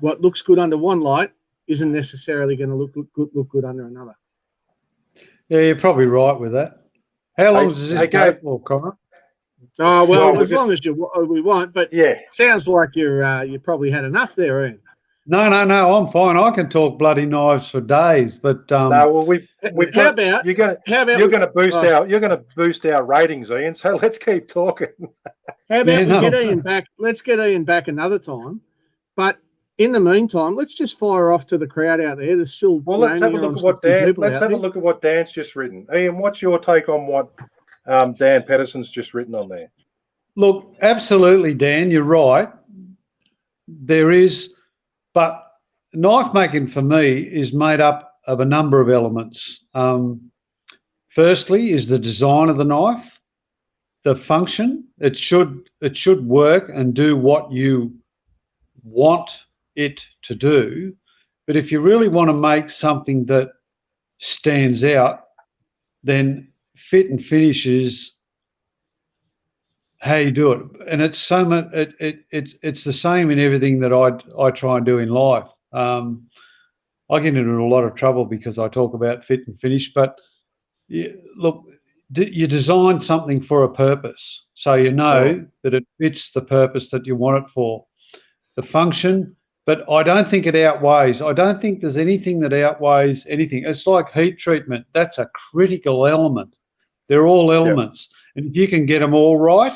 What looks good under one light isn't necessarily going to look good under another. Yeah, you're probably right with that. How long does this go for, Connor? Oh, well, as long as we want. But sounds like you probably had enough there, Ian. No, I'm fine. I can talk bloody knives for days, but no, well, you're going to boost our ratings, Ian. So let's keep talking. How about we get Ian back? Let's get Ian back another time. But in the meantime, let's just fire off to the crowd out there. There's still let's have a look at what Dan. Let's have a look at what Dan's just written. Ian, what's your take on what Dan Pedersen's just written on there? Look, absolutely, Dan, you're right. There is, but knife making for me is made up of a number of elements. Firstly is the design of the knife, the function. It should work and do what you want it to do. But if you really want to make something that stands out, then fit and finish is how you do it. And it's so much. It's the same in everything that I try and do in life. I get into a lot of trouble because I talk about fit and finish, but look, you design something for a purpose, so you know that it fits the purpose that you want it for, the function. But I don't think it outweighs. I don't think there's anything that outweighs anything. It's like heat treatment. That's a critical element. They're all elements. And if you can get them all right,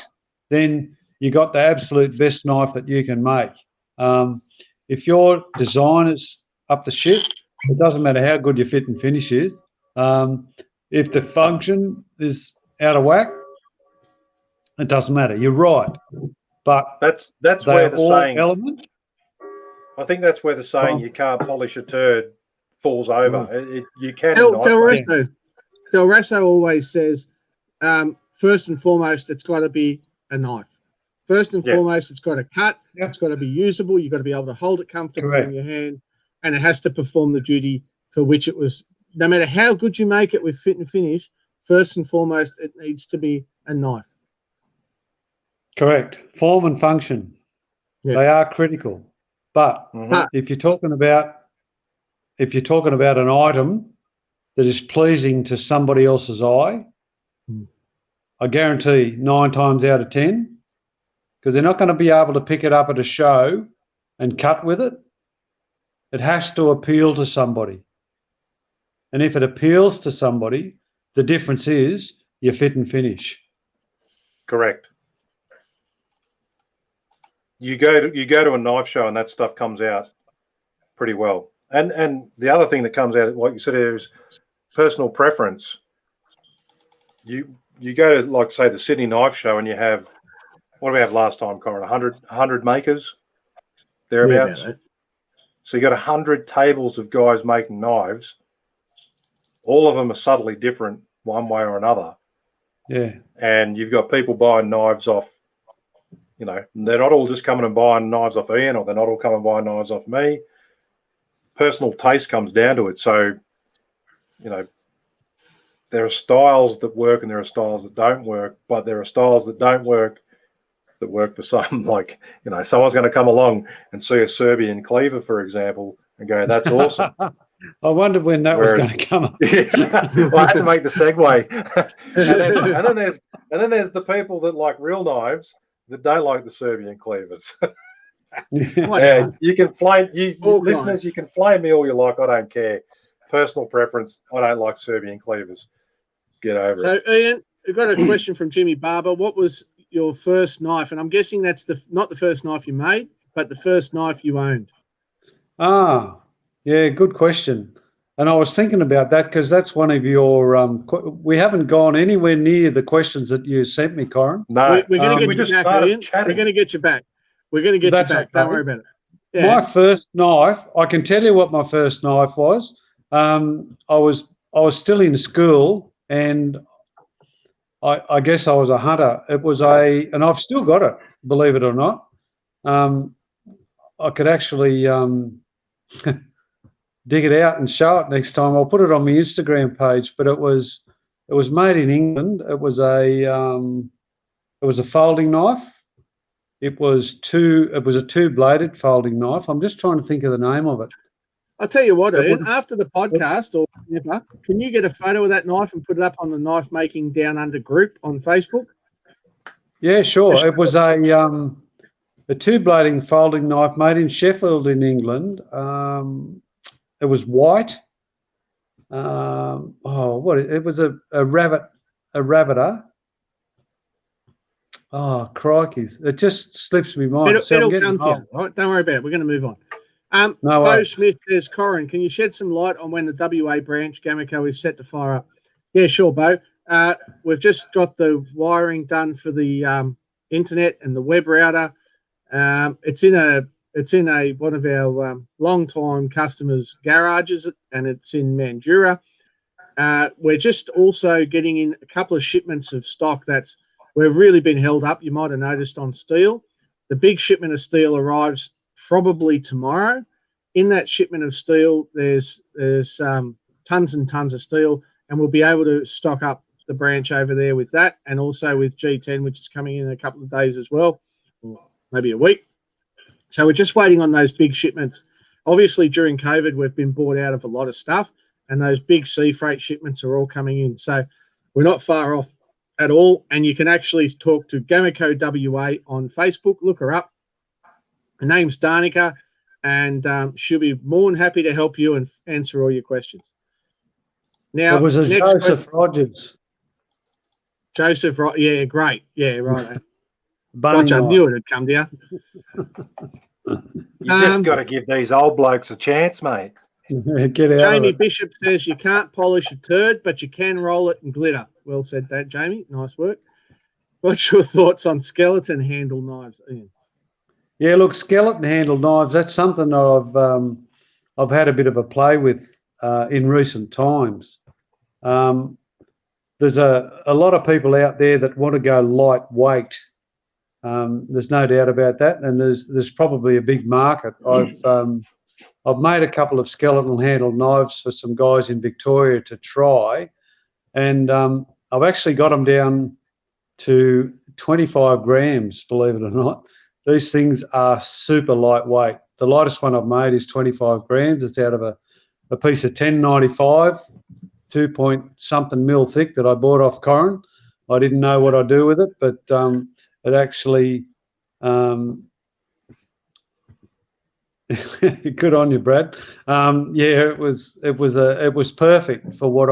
then you got the absolute best knife that you can make. If your design is up the shit, it doesn't matter how good your fit and finish is. If the function is out of whack, it doesn't matter. You're right. But that's where the saying element. I think that's where the saying "you can't polish a turd" falls over. You can. Del Rasso always says, first and foremost, it's got to be a knife. First and foremost, it's got to cut. It's got to be usable. You've got to be able to hold it comfortably in your hand, and it has to perform the duty for which it was. No matter how good you make it with fit and finish, first and foremost, it needs to be a knife. Correct. Form and function. Yeah. They are critical. But if you're talking about an item that is pleasing to somebody else's eye, I guarantee 9 times out of 10, because they're not going to be able to pick it up at a show and cut with it. It has to appeal to somebody. And if it appeals to somebody, the difference is you fit and finish. Correct. You go to a knife show and that stuff comes out pretty well. And the other thing that comes out, like you said, is personal preference. You go to, like, say, the Sydney Knife Show, and you have, what do we have last time, Corin? 100 makers thereabouts. Yeah, so you got 100 tables of guys making knives. All of them are subtly different one way or another. Yeah. And you've got people buying knives off. You know, they're not all just coming and buying knives off Ian, or they're not all coming and buying knives off me. Personal taste comes down to it. So, you know, there are styles that work and there are styles that don't work, but there are styles that don't work that work for some. Like, you know, someone's going to come along and see a Serbian cleaver, for example, and go, "That's awesome." I wondered when that was going to come up. Well, I had to make the segue. and then there's the people that like real knives that don't like the Serbian cleavers. You can flame listeners. You can flame me all you like. I don't care. Personal preference. I don't like Serbian cleavers. Get over it. So, Ian, we've got a question from Jimmy Barber. What was your first knife? And I'm guessing that's not the first knife you made, but the first knife you owned. Yeah, good question. And I was thinking about that because that's one of your. We haven't gone anywhere near the questions that you sent me, Corin. No, we're going to get you back, Ian. We're going to get you back. We're going to get you back. Okay. Don't worry about it. Yeah. My first knife. I can tell you what my first knife was. I was still in school, and I guess I was a hunter. It was and I've still got it, believe it or not. I could actually dig it out and show it next time. I'll put it on my Instagram page. But it was made in England. It was a folding knife. It was a two-bladed folding knife. I'm just trying to think of the name of it. I'll tell you what, Ian, after the podcast or whatever, can you get a photo of that knife and put it up on the Knife Making Down Under group on Facebook? Yeah, sure. It was a two-blading folding knife made in Sheffield in England. It was white. It was a rabbiter. Oh, crikey. It just slips me mind. It'll come to you, right? Don't worry about it. We're going to move on. No Bo way. Smith says, Corin, can you shed some light on when the WA branch Gamico is set to fire up? Yeah, sure, Bo. We've just got the wiring done for the internet and the web router. It's in a one of our long-time customers' garages, and it's in Mandurah. We're just also getting in a couple of shipments of stock we've really been held up. You might have noticed on steel. The big shipment of steel arrives probably tomorrow. In that shipment of steel, there's tons and tons of steel, and we'll be able to stock up the branch over there with that, and also with G10, which is coming in a couple of days as well, or maybe a week. So we're just waiting on those big shipments. Obviously, during COVID, we've been bought out of a lot of stuff, and those big sea freight shipments are all coming in. So we're not far off at all, and you can actually talk to Gamico WA on Facebook. Look her up. Her name's Danica, and she'll be more than happy to help you and answer all your questions. Now, It was a next Joseph Rogers. Joseph, right? Yeah, great. Yeah, right. Bunny Gotcha. I knife. knew it had come to you. You just got to give these old blokes a chance, mate. Get out Jamie of it. Bishop says you can't polish a turd, but you can roll it in glitter. Well said, that Jamie. Nice work. What's your thoughts on skeleton handle knives, Ian? Yeah, look, skeleton handle knives, that's something I've had a bit of a play with in recent times. There's a lot of people out there that want to go lightweight. There's no doubt about that, and there's probably a big market. I've made a couple of skeleton handle knives for some guys in Victoria to try, and I've actually got them down to 25 grams, believe it or not. These things are super lightweight. The lightest one I've made is 25 grams. It's out of a piece of 1095, 2-point-something mil thick that I bought off Corin. I didn't know what I'd do with it, but it actually good on you, Brad. Yeah, it was perfect for what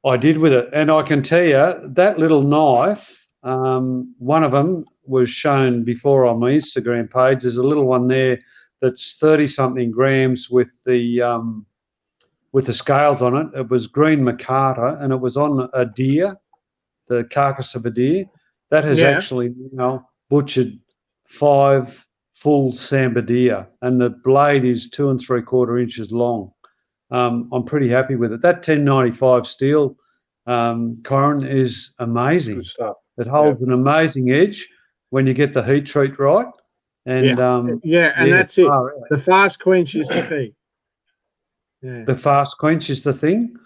I did with it. And I can tell you that little knife, one of them was shown before on my Instagram page. There's a little one there that's 30-something grams with the scales on it. It was green micarta, and it was on a deer, the carcass of a deer. That has actually butchered 5 full Samba deer, and the blade is 2 3/4 inches long. I'm pretty happy with it. That 1095 steel, Corin, is amazing. Good stuff. It holds an amazing edge when you get the heat treat right. And that's it. The fast quench is the key. Yeah. The fast quench is the thing.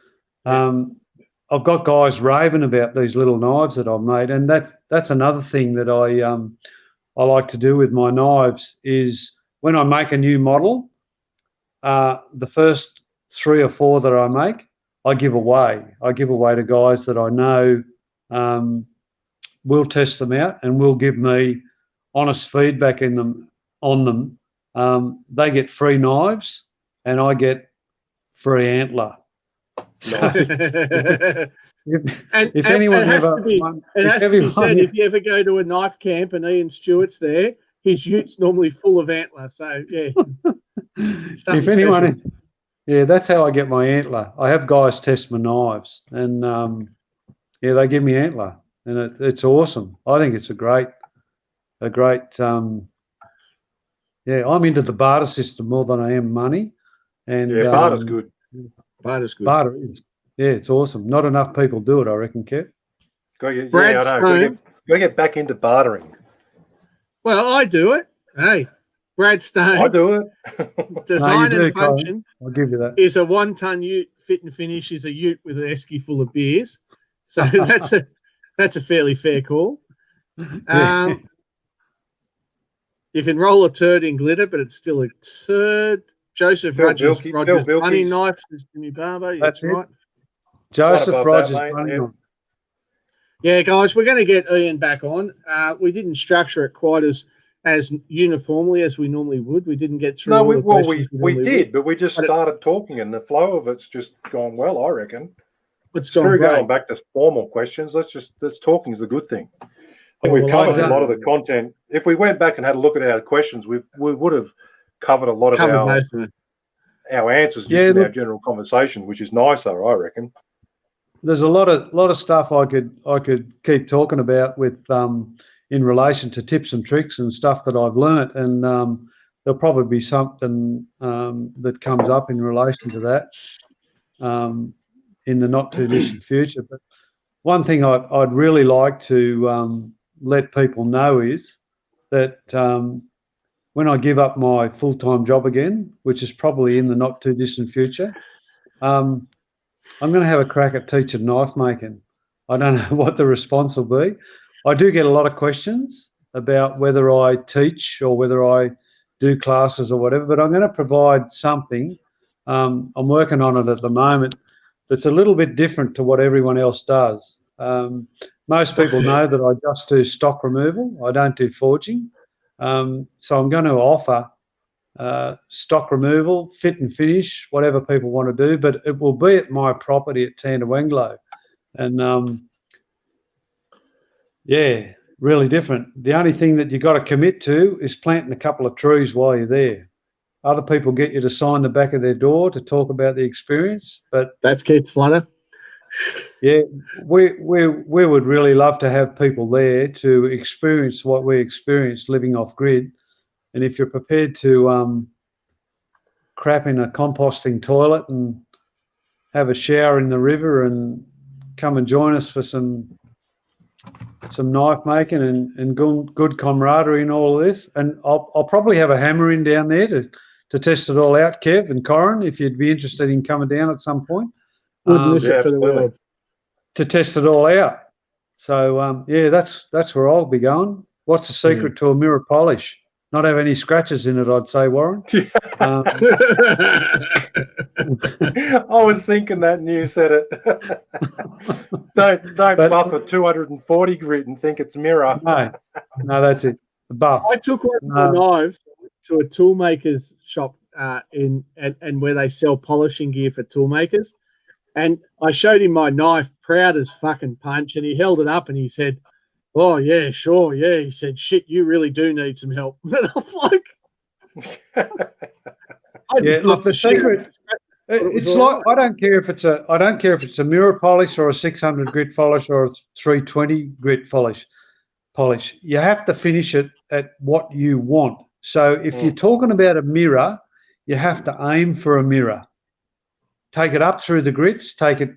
I've got guys raving about these little knives that I've made, and that's another thing that I like to do with my knives is when I make a new model, the first 3 or 4 that I make, I give away. I give away to guys that I know will test them out and will give me honest feedback on them. They get free knives, and I get free antler. If anyone ever, it has to be said, if you ever go to a knife camp and Ian Stewart's there, his ute's normally full of antler. So yeah. If anyone, that's how I get my antler. I have guys test my knives, and they give me antler, and it's awesome. I think it's a great. I'm into the barter system more than I am money, and barter's good. Barter's good. Barter is. Yeah, it's awesome. Not enough people do it, I reckon, Kev. Brad Stone. Got to get back into bartering. Well, I do it. Hey, Brad Stone. I do it. Design and function. I'll give you that. Is a 1-ton ute. Fit and finish is a ute with an esky full of beers. So that's a fairly fair call. You can roll a turd in glitter, but it's still a turd. Joseph Rogers bunny knife is Jimmy Barber. That's right. Joseph Rogers bunny knife. Yeah, guys, we're going to get Ian back on. We didn't structure it quite as uniformly as we normally would. We didn't get through. We did, but we just started talking, and the flow of it's just gone well, I reckon. It's gone great. Going back to formal questions. Let's talking is a good thing. We've covered a lot of the content. If we went back and had a look at our questions, we would have covered a lot of most of it. our answers just in our general conversation, which is nicer, I reckon. There's a lot of stuff I could keep talking about with in relation to tips and tricks and stuff that I've learnt, and there'll probably be something that comes up in relation to that in the not too distant future. But one thing I'd really like to let people know is that when I give up my full-time job again, which is probably in the not too distant future, I'm going to have a crack at teaching knife making. I don't know what the response will be. I do get a lot of questions about whether I teach or whether I do classes or whatever, but I'm going to provide something. I'm working on it at the moment that's a little bit different to what everyone else does. Most people know that I just do stock removal. I don't do forging. So I'm going to offer stock removal, fit and finish, whatever people want to do, but it will be at my property at Tandawanglo. And yeah, really different. The only thing that you got to commit to is planting a couple of trees while you're there. Other people get you to sign the back of their door to talk about the experience, but that's Keith Flutter. Yeah, we would really love to have people there to experience what we experienced living off grid. And if you're prepared to crap in a composting toilet and have a shower in the river and come and join us for some knife making and good camaraderie and all of this, and I'll probably have a hammer in down there to test it all out, Kev and Corin, if you'd be interested in coming down at some point. Wouldn't miss it for the world. To test it all out. So yeah, that's where I'll be going. What's the secret to a mirror polish? Not have any scratches in it, I'd say, Warren. I was thinking that and you said it. don't buff a 240 grit and think it's mirror. No, that's it. The buff. I took one of the knives to a toolmaker's shop and where they sell polishing gear for toolmakers. And I showed him my knife, proud as fucking punch, and he held it up and he said, "Oh, yeah, sure, yeah." He said, "Shit, you really do need some help." And I'm like, look, the secret. It's like I don't care if it's a mirror polish or a 600 grit polish or a 320 grit polish. You have to finish it at what you want. So if you're talking about a mirror, you have to aim for a mirror. Take it up through the grits, take it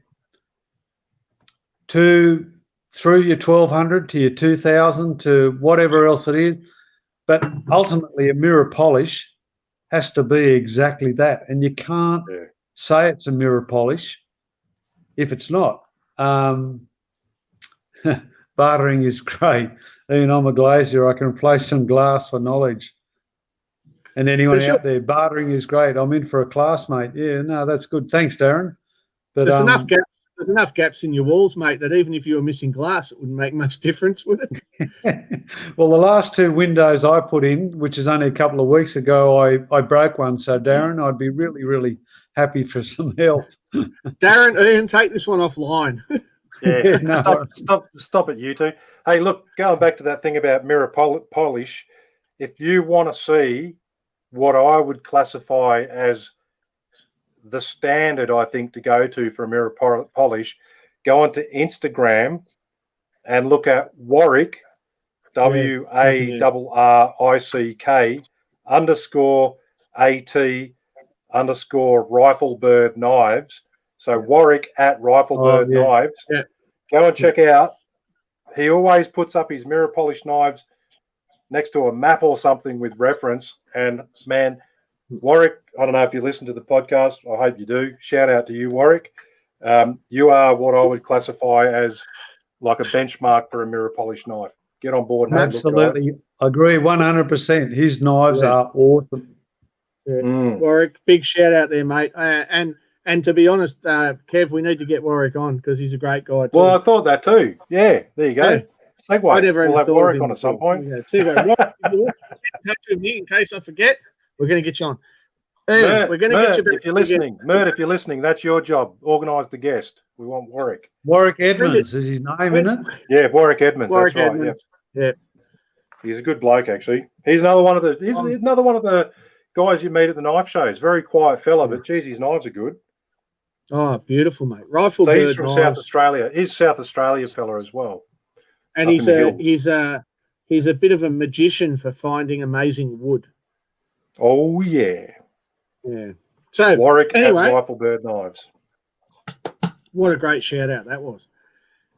through your 1200 to your 2000 to whatever else it is. But ultimately, a mirror polish has to be exactly that. And you can't say it's a mirror polish if it's not. Bartering is great. Ian, I'm a glazier. I can replace some glass for knowledge. And anyone out there, bartering is great. I'm in for a class, mate. Yeah, no, that's good. Thanks, Darren. But there's enough gaps. There's enough gaps in your walls, mate, that even if you were missing glass, it wouldn't make much difference, would it? Well, the last two windows I put in, which is only a couple of weeks ago, I broke one. So, Darren, I'd be really, really happy for some help. Darren, Ian, take this one offline. Yeah, stop it, you two. Hey, look, going back to that thing about mirror polish, if you want to see what I would classify as the standard, I think, to go to for a mirror polish, go onto Instagram and look at Warwick, WARRICK _AT_ Riflebird Knives. So Warwick at Riflebird Knives. Yeah. Go and check out. He always puts up his mirror polish knives next to a map or something with reference. And man, Warwick, I don't know if you listen to the podcast. I hope you do. Shout out to you, Warwick. You are what I would classify as like a benchmark for a mirror polish knife. Get on board. And absolutely. I agree 100%. His knives are awesome. Yeah. Warwick, big shout out there, mate. And to be honest, Kev, we need to get Warwick on because he's a great guy too. Well, I thought that too. Yeah, there you go. Yeah. Segue. We'll have Warwick on at some point. Yeah, segue. Warwick, if you want to get in touch with me in case I forget, we're going to get you on. We're going to get you. If you're listening, if you're listening, that's your job. Organise the guest. We want Warwick. Warwick Edmonds is his name, isn't it? Yeah, Warwick Edmonds. Warwick that's right. Edmonds. Yeah. He's a good bloke, actually. He's another one of the guys you meet at the knife shows. Very quiet fella, but geez, his knives are good. Oh, beautiful, mate. Rifle So bird he's from knives. South Australia. He's South Australia fella as well. And up he's in the a bit of a magician for finding amazing wood. Oh yeah. Yeah. So Warwick anyway, at Rifle Bird Knives. what a great shout out that was.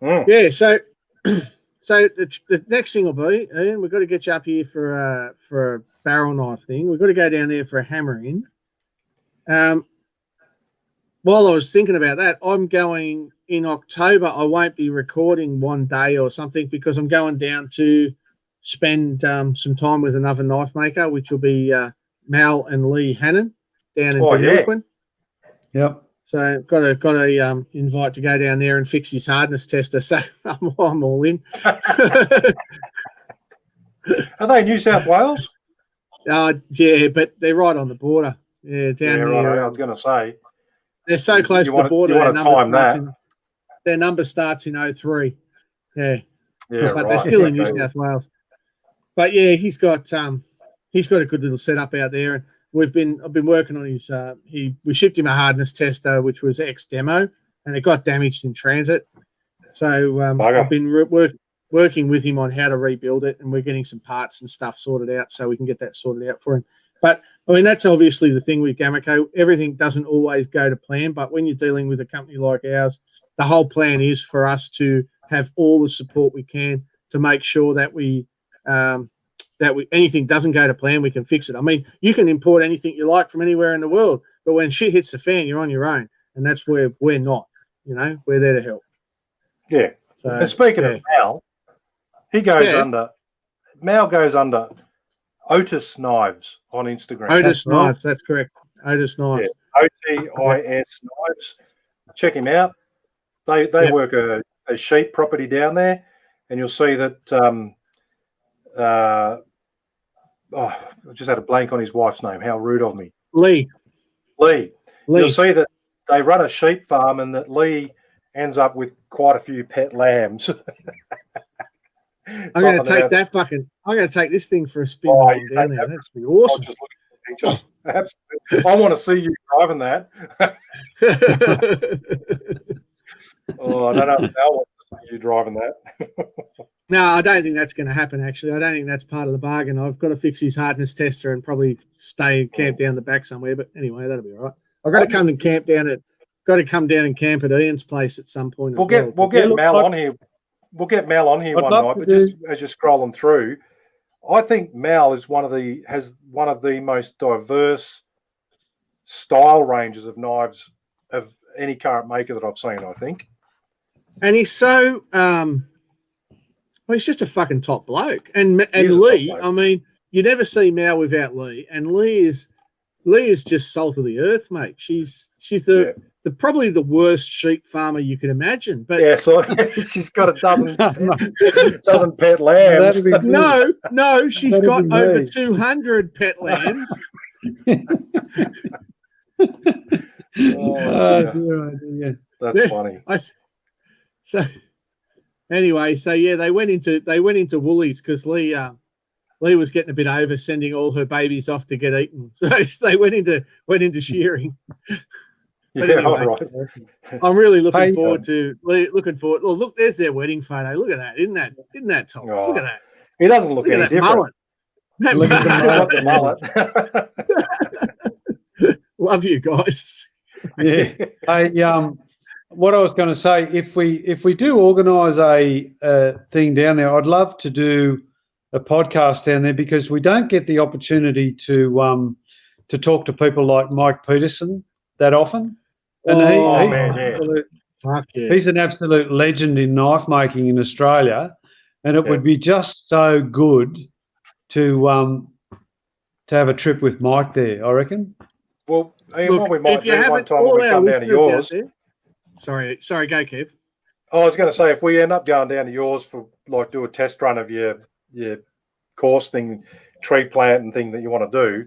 Mm. Yeah. So the next thing will be, Ian, we've got to get you up here for a barrel knife thing. We've got to go down there for a hammer in. While I was thinking about that, I'm going in October. I won't be recording one day or something because I'm going down to spend some time with another knife maker, which will be Mal and Lee Hannon down in Deniliquin. Yep. So got a invite to go down there and fix his hardness tester. So I'm all in. Are they New South Wales? Yeah, but they're right on the border. Yeah, down yeah, here. right. I was going to say. They're so close to the border. Their number starts in 03. Yeah. Yeah, but right. they're still in New South Wales. But yeah, he's got a good little setup out there, and I've been working on his. We shipped him a hardness tester, which was ex demo, and it got damaged in transit. So I've been working with him on how to rebuild it, and we're getting some parts and stuff sorted out so we can get that sorted out for him. But I mean, that's obviously the thing with Gameco. Everything doesn't always go to plan, but when you're dealing with a company like ours, the whole plan is for us to have all the support we can to make sure that anything doesn't go to plan, we can fix it. I mean, you can import anything you like from anywhere in the world, but when shit hits the fan, you're on your own, and that's where we're not. You know, we're there to help. Yeah. So, and speaking of Mal, Mal goes under Otis Knives on Instagram. Otis Knives, that's correct. Otis Knives. Yeah. OTIS Knives. Check him out. They work a sheep property down there, and you'll see that. I just had a blank on his wife's name. How rude of me. Lee. You'll see that they run a sheep farm, and that Lee ends up with quite a few pet lambs. I'm going to take this thing for a spin while I'm down there. That's be awesome. Absolutely. I want to see you driving that. I don't know if Al wants to see you driving that. No, I don't think that's going to happen, actually. I don't think that's part of the bargain. I've got to fix his hardness tester and probably camp down the back somewhere. But anyway, that'll be all right. I've got to come and camp down and camp at Ian's place at some point. We'll get Mal on here. We'll get Mal on here one night, but just as you're scrolling through, I think Mal is has one of the most diverse style ranges of knives of any current maker that I've seen, I think. And he's so he's just a fucking top bloke. And Lee, I mean, you never see Mal without Lee. And Lee is just salt of the earth, mate. She's probably the worst sheep farmer you can imagine. But yeah, so she's got a dozen pet lambs. No, she's got over 200 pet lambs. That's funny. So anyway, they went into Woolies because Lee was getting a bit over sending all her babies off to get eaten. So they went into shearing. But anyway, right. I'm really looking forward. Oh, look, there's their wedding photo. Look at that. Isn't that top? Look at that. He doesn't look any different. Look at the mullet. Love you guys. Yeah. What I was going to say, if we do organise a thing down there, I'd love to do a podcast down there because we don't get the opportunity to talk to people like Mike Peterson that often. And he's an absolute legend in knife making in Australia, and it would be just so good to have a trip with Mike there, I reckon. Well, what we might do one time when we come down to yours. Sorry, go, Kev. I was going to say, if we end up going down to yours for do a test run of your course thing, tree plant and thing that you want to do,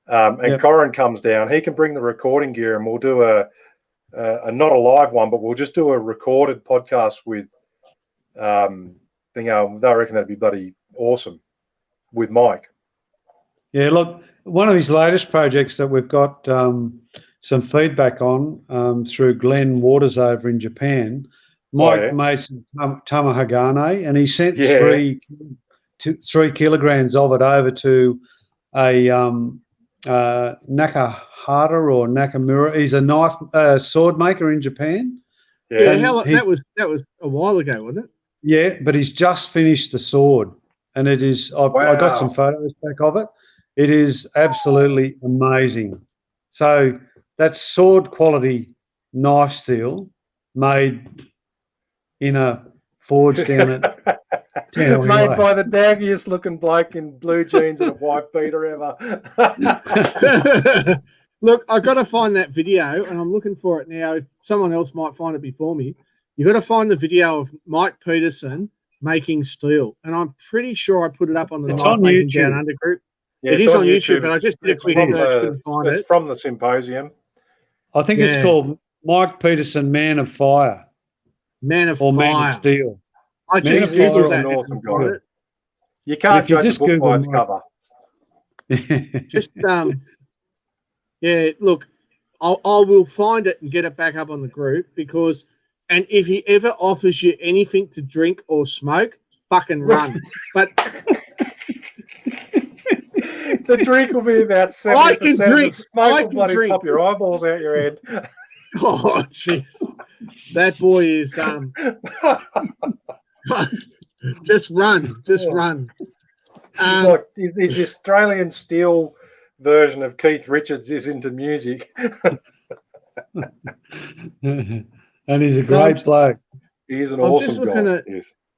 and Corin comes down, he can bring the recording gear and we'll do a not a live one, but we'll just do a recorded podcast with I reckon that'd be bloody awesome with Mike. Yeah, look, one of his latest projects that we've got some feedback on through Glenn Waters over in Japan. Mike made some tamahagane, and he sent 3 kilograms of it over to a Nakahara or Nakamura. He's a sword maker in Japan. Yeah, that was a while ago, wasn't it? Yeah, but he's just finished the sword, and it is. I got some photos back of it. It is absolutely amazing. So that's sword quality knife steel made in a forge down at made by the daggiest looking bloke in blue jeans and a white beater ever. Look, I've got to find that video, and I'm looking for it now. If someone else might find it before me, you've got to find the video of Mike Peterson making steel, and I'm pretty sure I put it up on the Knife Making Down Under group. Yeah, it is on YouTube, but I just did a quick search, couldn't find it. It's from the symposium. I think it's called Mike Peterson, Man of Fire. Man of or Fire. Man of Steel. I just googled that. Awesome guy. You can't judge a book by its cover. Just yeah. Look, I will find it and get it back up on the group because, and if he ever offers you anything to drink or smoke, fucking run. But the drink will be about 70%. I can drink. The smoke will bloody pop your eyeballs out your head. Oh, jeez. That boy is just run. He's the Australian Steel version of Keith Richards is into music. And he's a great bloke. He's an awesome guy.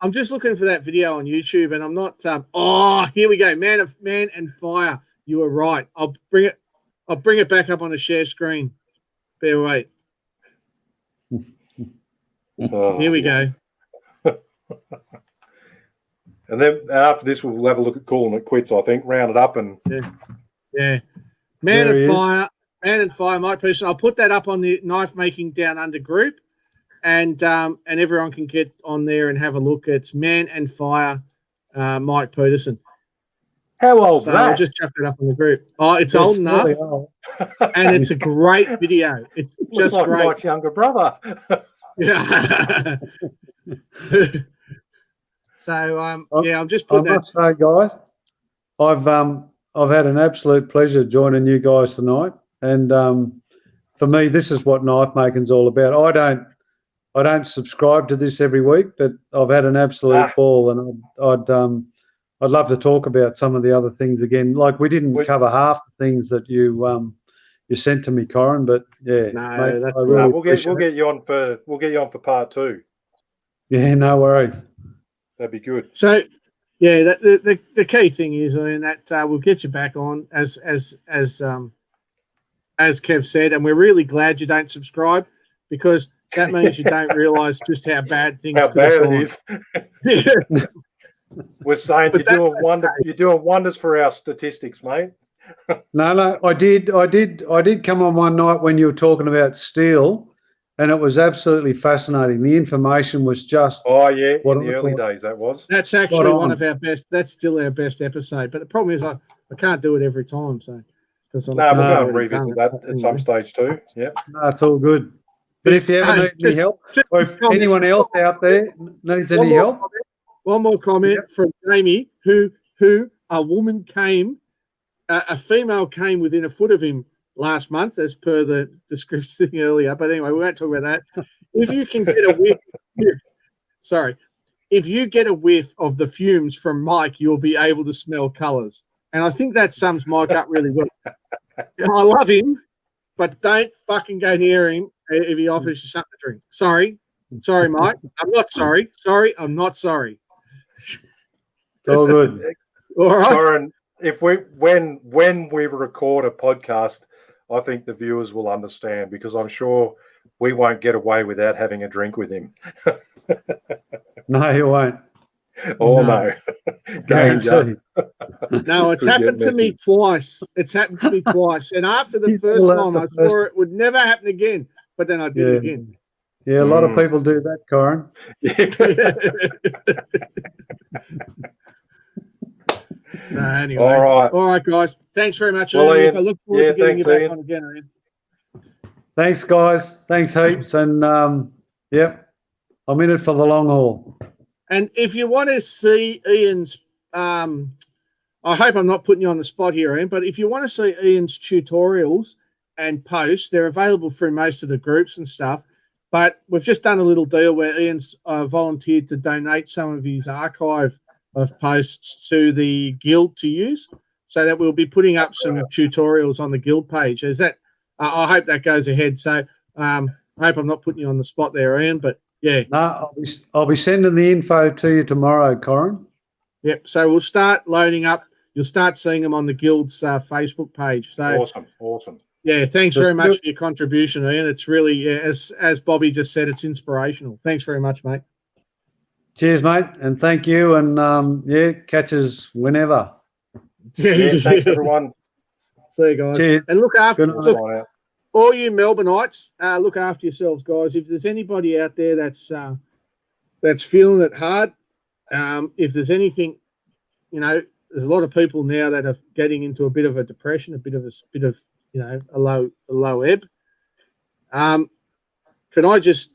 I'm just looking for that video on YouTube, and I'm not. Oh, here we go. Man and Fire. You were right. I'll bring it back up on the share screen. Bear wait. Here we go. And then after this, we'll have a look at calling it quits. I think round it up and yeah. Man and Fire, Mike Peterson. I'll put that up on the Knife Making Down Under group, and everyone can get on there and have a look. It's Man and Fire, Mike Peterson. How old is that? I'll just chuck it up on the group. Oh, it's old enough, really old. And it's a great video. It's just like great. Mike's younger brother. Yeah. So I'm just putting I must say, guys, I've had an absolute pleasure joining you guys tonight, and for me, this is what knife making's all about. I don't subscribe to this every week, but I've had an absolute ball, and I'd love to talk about some of the other things again. Like we didn't cover half the things that you sent to me, Corin, but yeah, no, mate, we'll get you on for part 2. Yeah, no worries. That'd be good. So, yeah, the key thing is, I mean, that we'll get you back on as Kev said, and we're really glad you don't subscribe because that means you don't realise just how bad things it is. We're saying you're doing wonders for our statistics, mate. No, I did come on one night when you were talking about steel, and it was absolutely fascinating. The information was just in the early days that was. That's actually one of our best. That's still our best episode. But the problem is I can't do it every time. So we're going to revisit that at some stage too. Yeah, no, it's all good. But if you ever need any help, or if anyone else out there needs any help, one more comment from Jamie, who a woman came, a female came within a foot of him last month, as per the description thing earlier. But anyway, we won't talk about that. If you can get a whiff, if you get a whiff of the fumes from Mike, you'll be able to smell colours. And I think that sums Mike up really well. I love him, but don't fucking go near him if he offers you something to drink. Sorry, Mike. I'm not sorry. I'm not sorry. All good. All right. Corin, when we record a podcast, I think the viewers will understand because I'm sure we won't get away without having a drink with him. No, you won't. Oh no. Danger. No, it's happened to me twice. And after the first time, I swore it would never happen again. But then I did it again. Yeah, a lot of people do that, Corin. Anyway. All right, guys. Thanks very much, Well, Ian. Ian, I look forward to getting thanks, you back Ian. on again, Ian. Thanks, guys. Thanks heaps. And yep, I'm in it for the long haul. And if you want to see Ian's, I hope I'm not putting you on the spot here, Ian, but if you want to see Ian's tutorials and posts, they're available through most of the groups and stuff. But we've just done a little deal where Ian's volunteered to donate some of his archive of posts to the guild to use, so that we'll be putting up some tutorials on the guild page. Is that? I hope that goes ahead. So I hope I'm not putting you on the spot there, Ian. But yeah, No, I'll be sending the info to you tomorrow, Corin. Yep. So we'll start loading up. You'll start seeing them on the guild's Facebook page. So awesome. Yeah, thanks very much for your contribution, Ian. It's really, as Bobby just said, it's inspirational. Thanks very much, mate. Cheers, mate, and thank you. And catch us whenever. Yeah, thanks everyone. See you guys. Cheers. And look after all you Melbourneites. Look after yourselves, guys. If there's anybody out there that's feeling it hard, if there's anything, there's a lot of people now that are getting into a bit of a depression, a bit of a low ebb. Can I just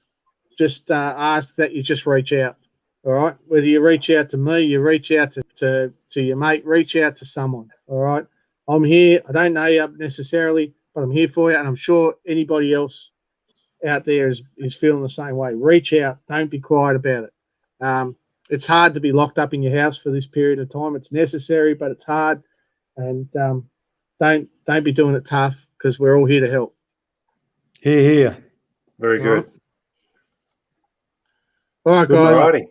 ask that you just reach out? All right, whether you reach out to me, you reach out to your mate, reach out to someone. All right, I'm here. I don't know you necessarily, but I'm here for you, and I'm sure anybody else out there is feeling the same way. Reach out. Don't be quiet about it. It's hard to be locked up in your house for this period of time. It's necessary, but it's hard, and don't be doing it tough, because we're all here to help. Here. Very good. All right, guys. Alrighty.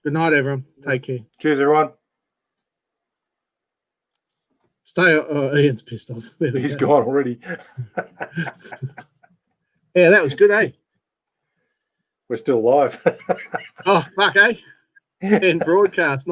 Good night, everyone. Take care. Cheers, everyone. Stay. Ian's pissed off. He's gone already. Yeah, that was good, eh? We're still live. Oh, fuck, eh? And broadcast.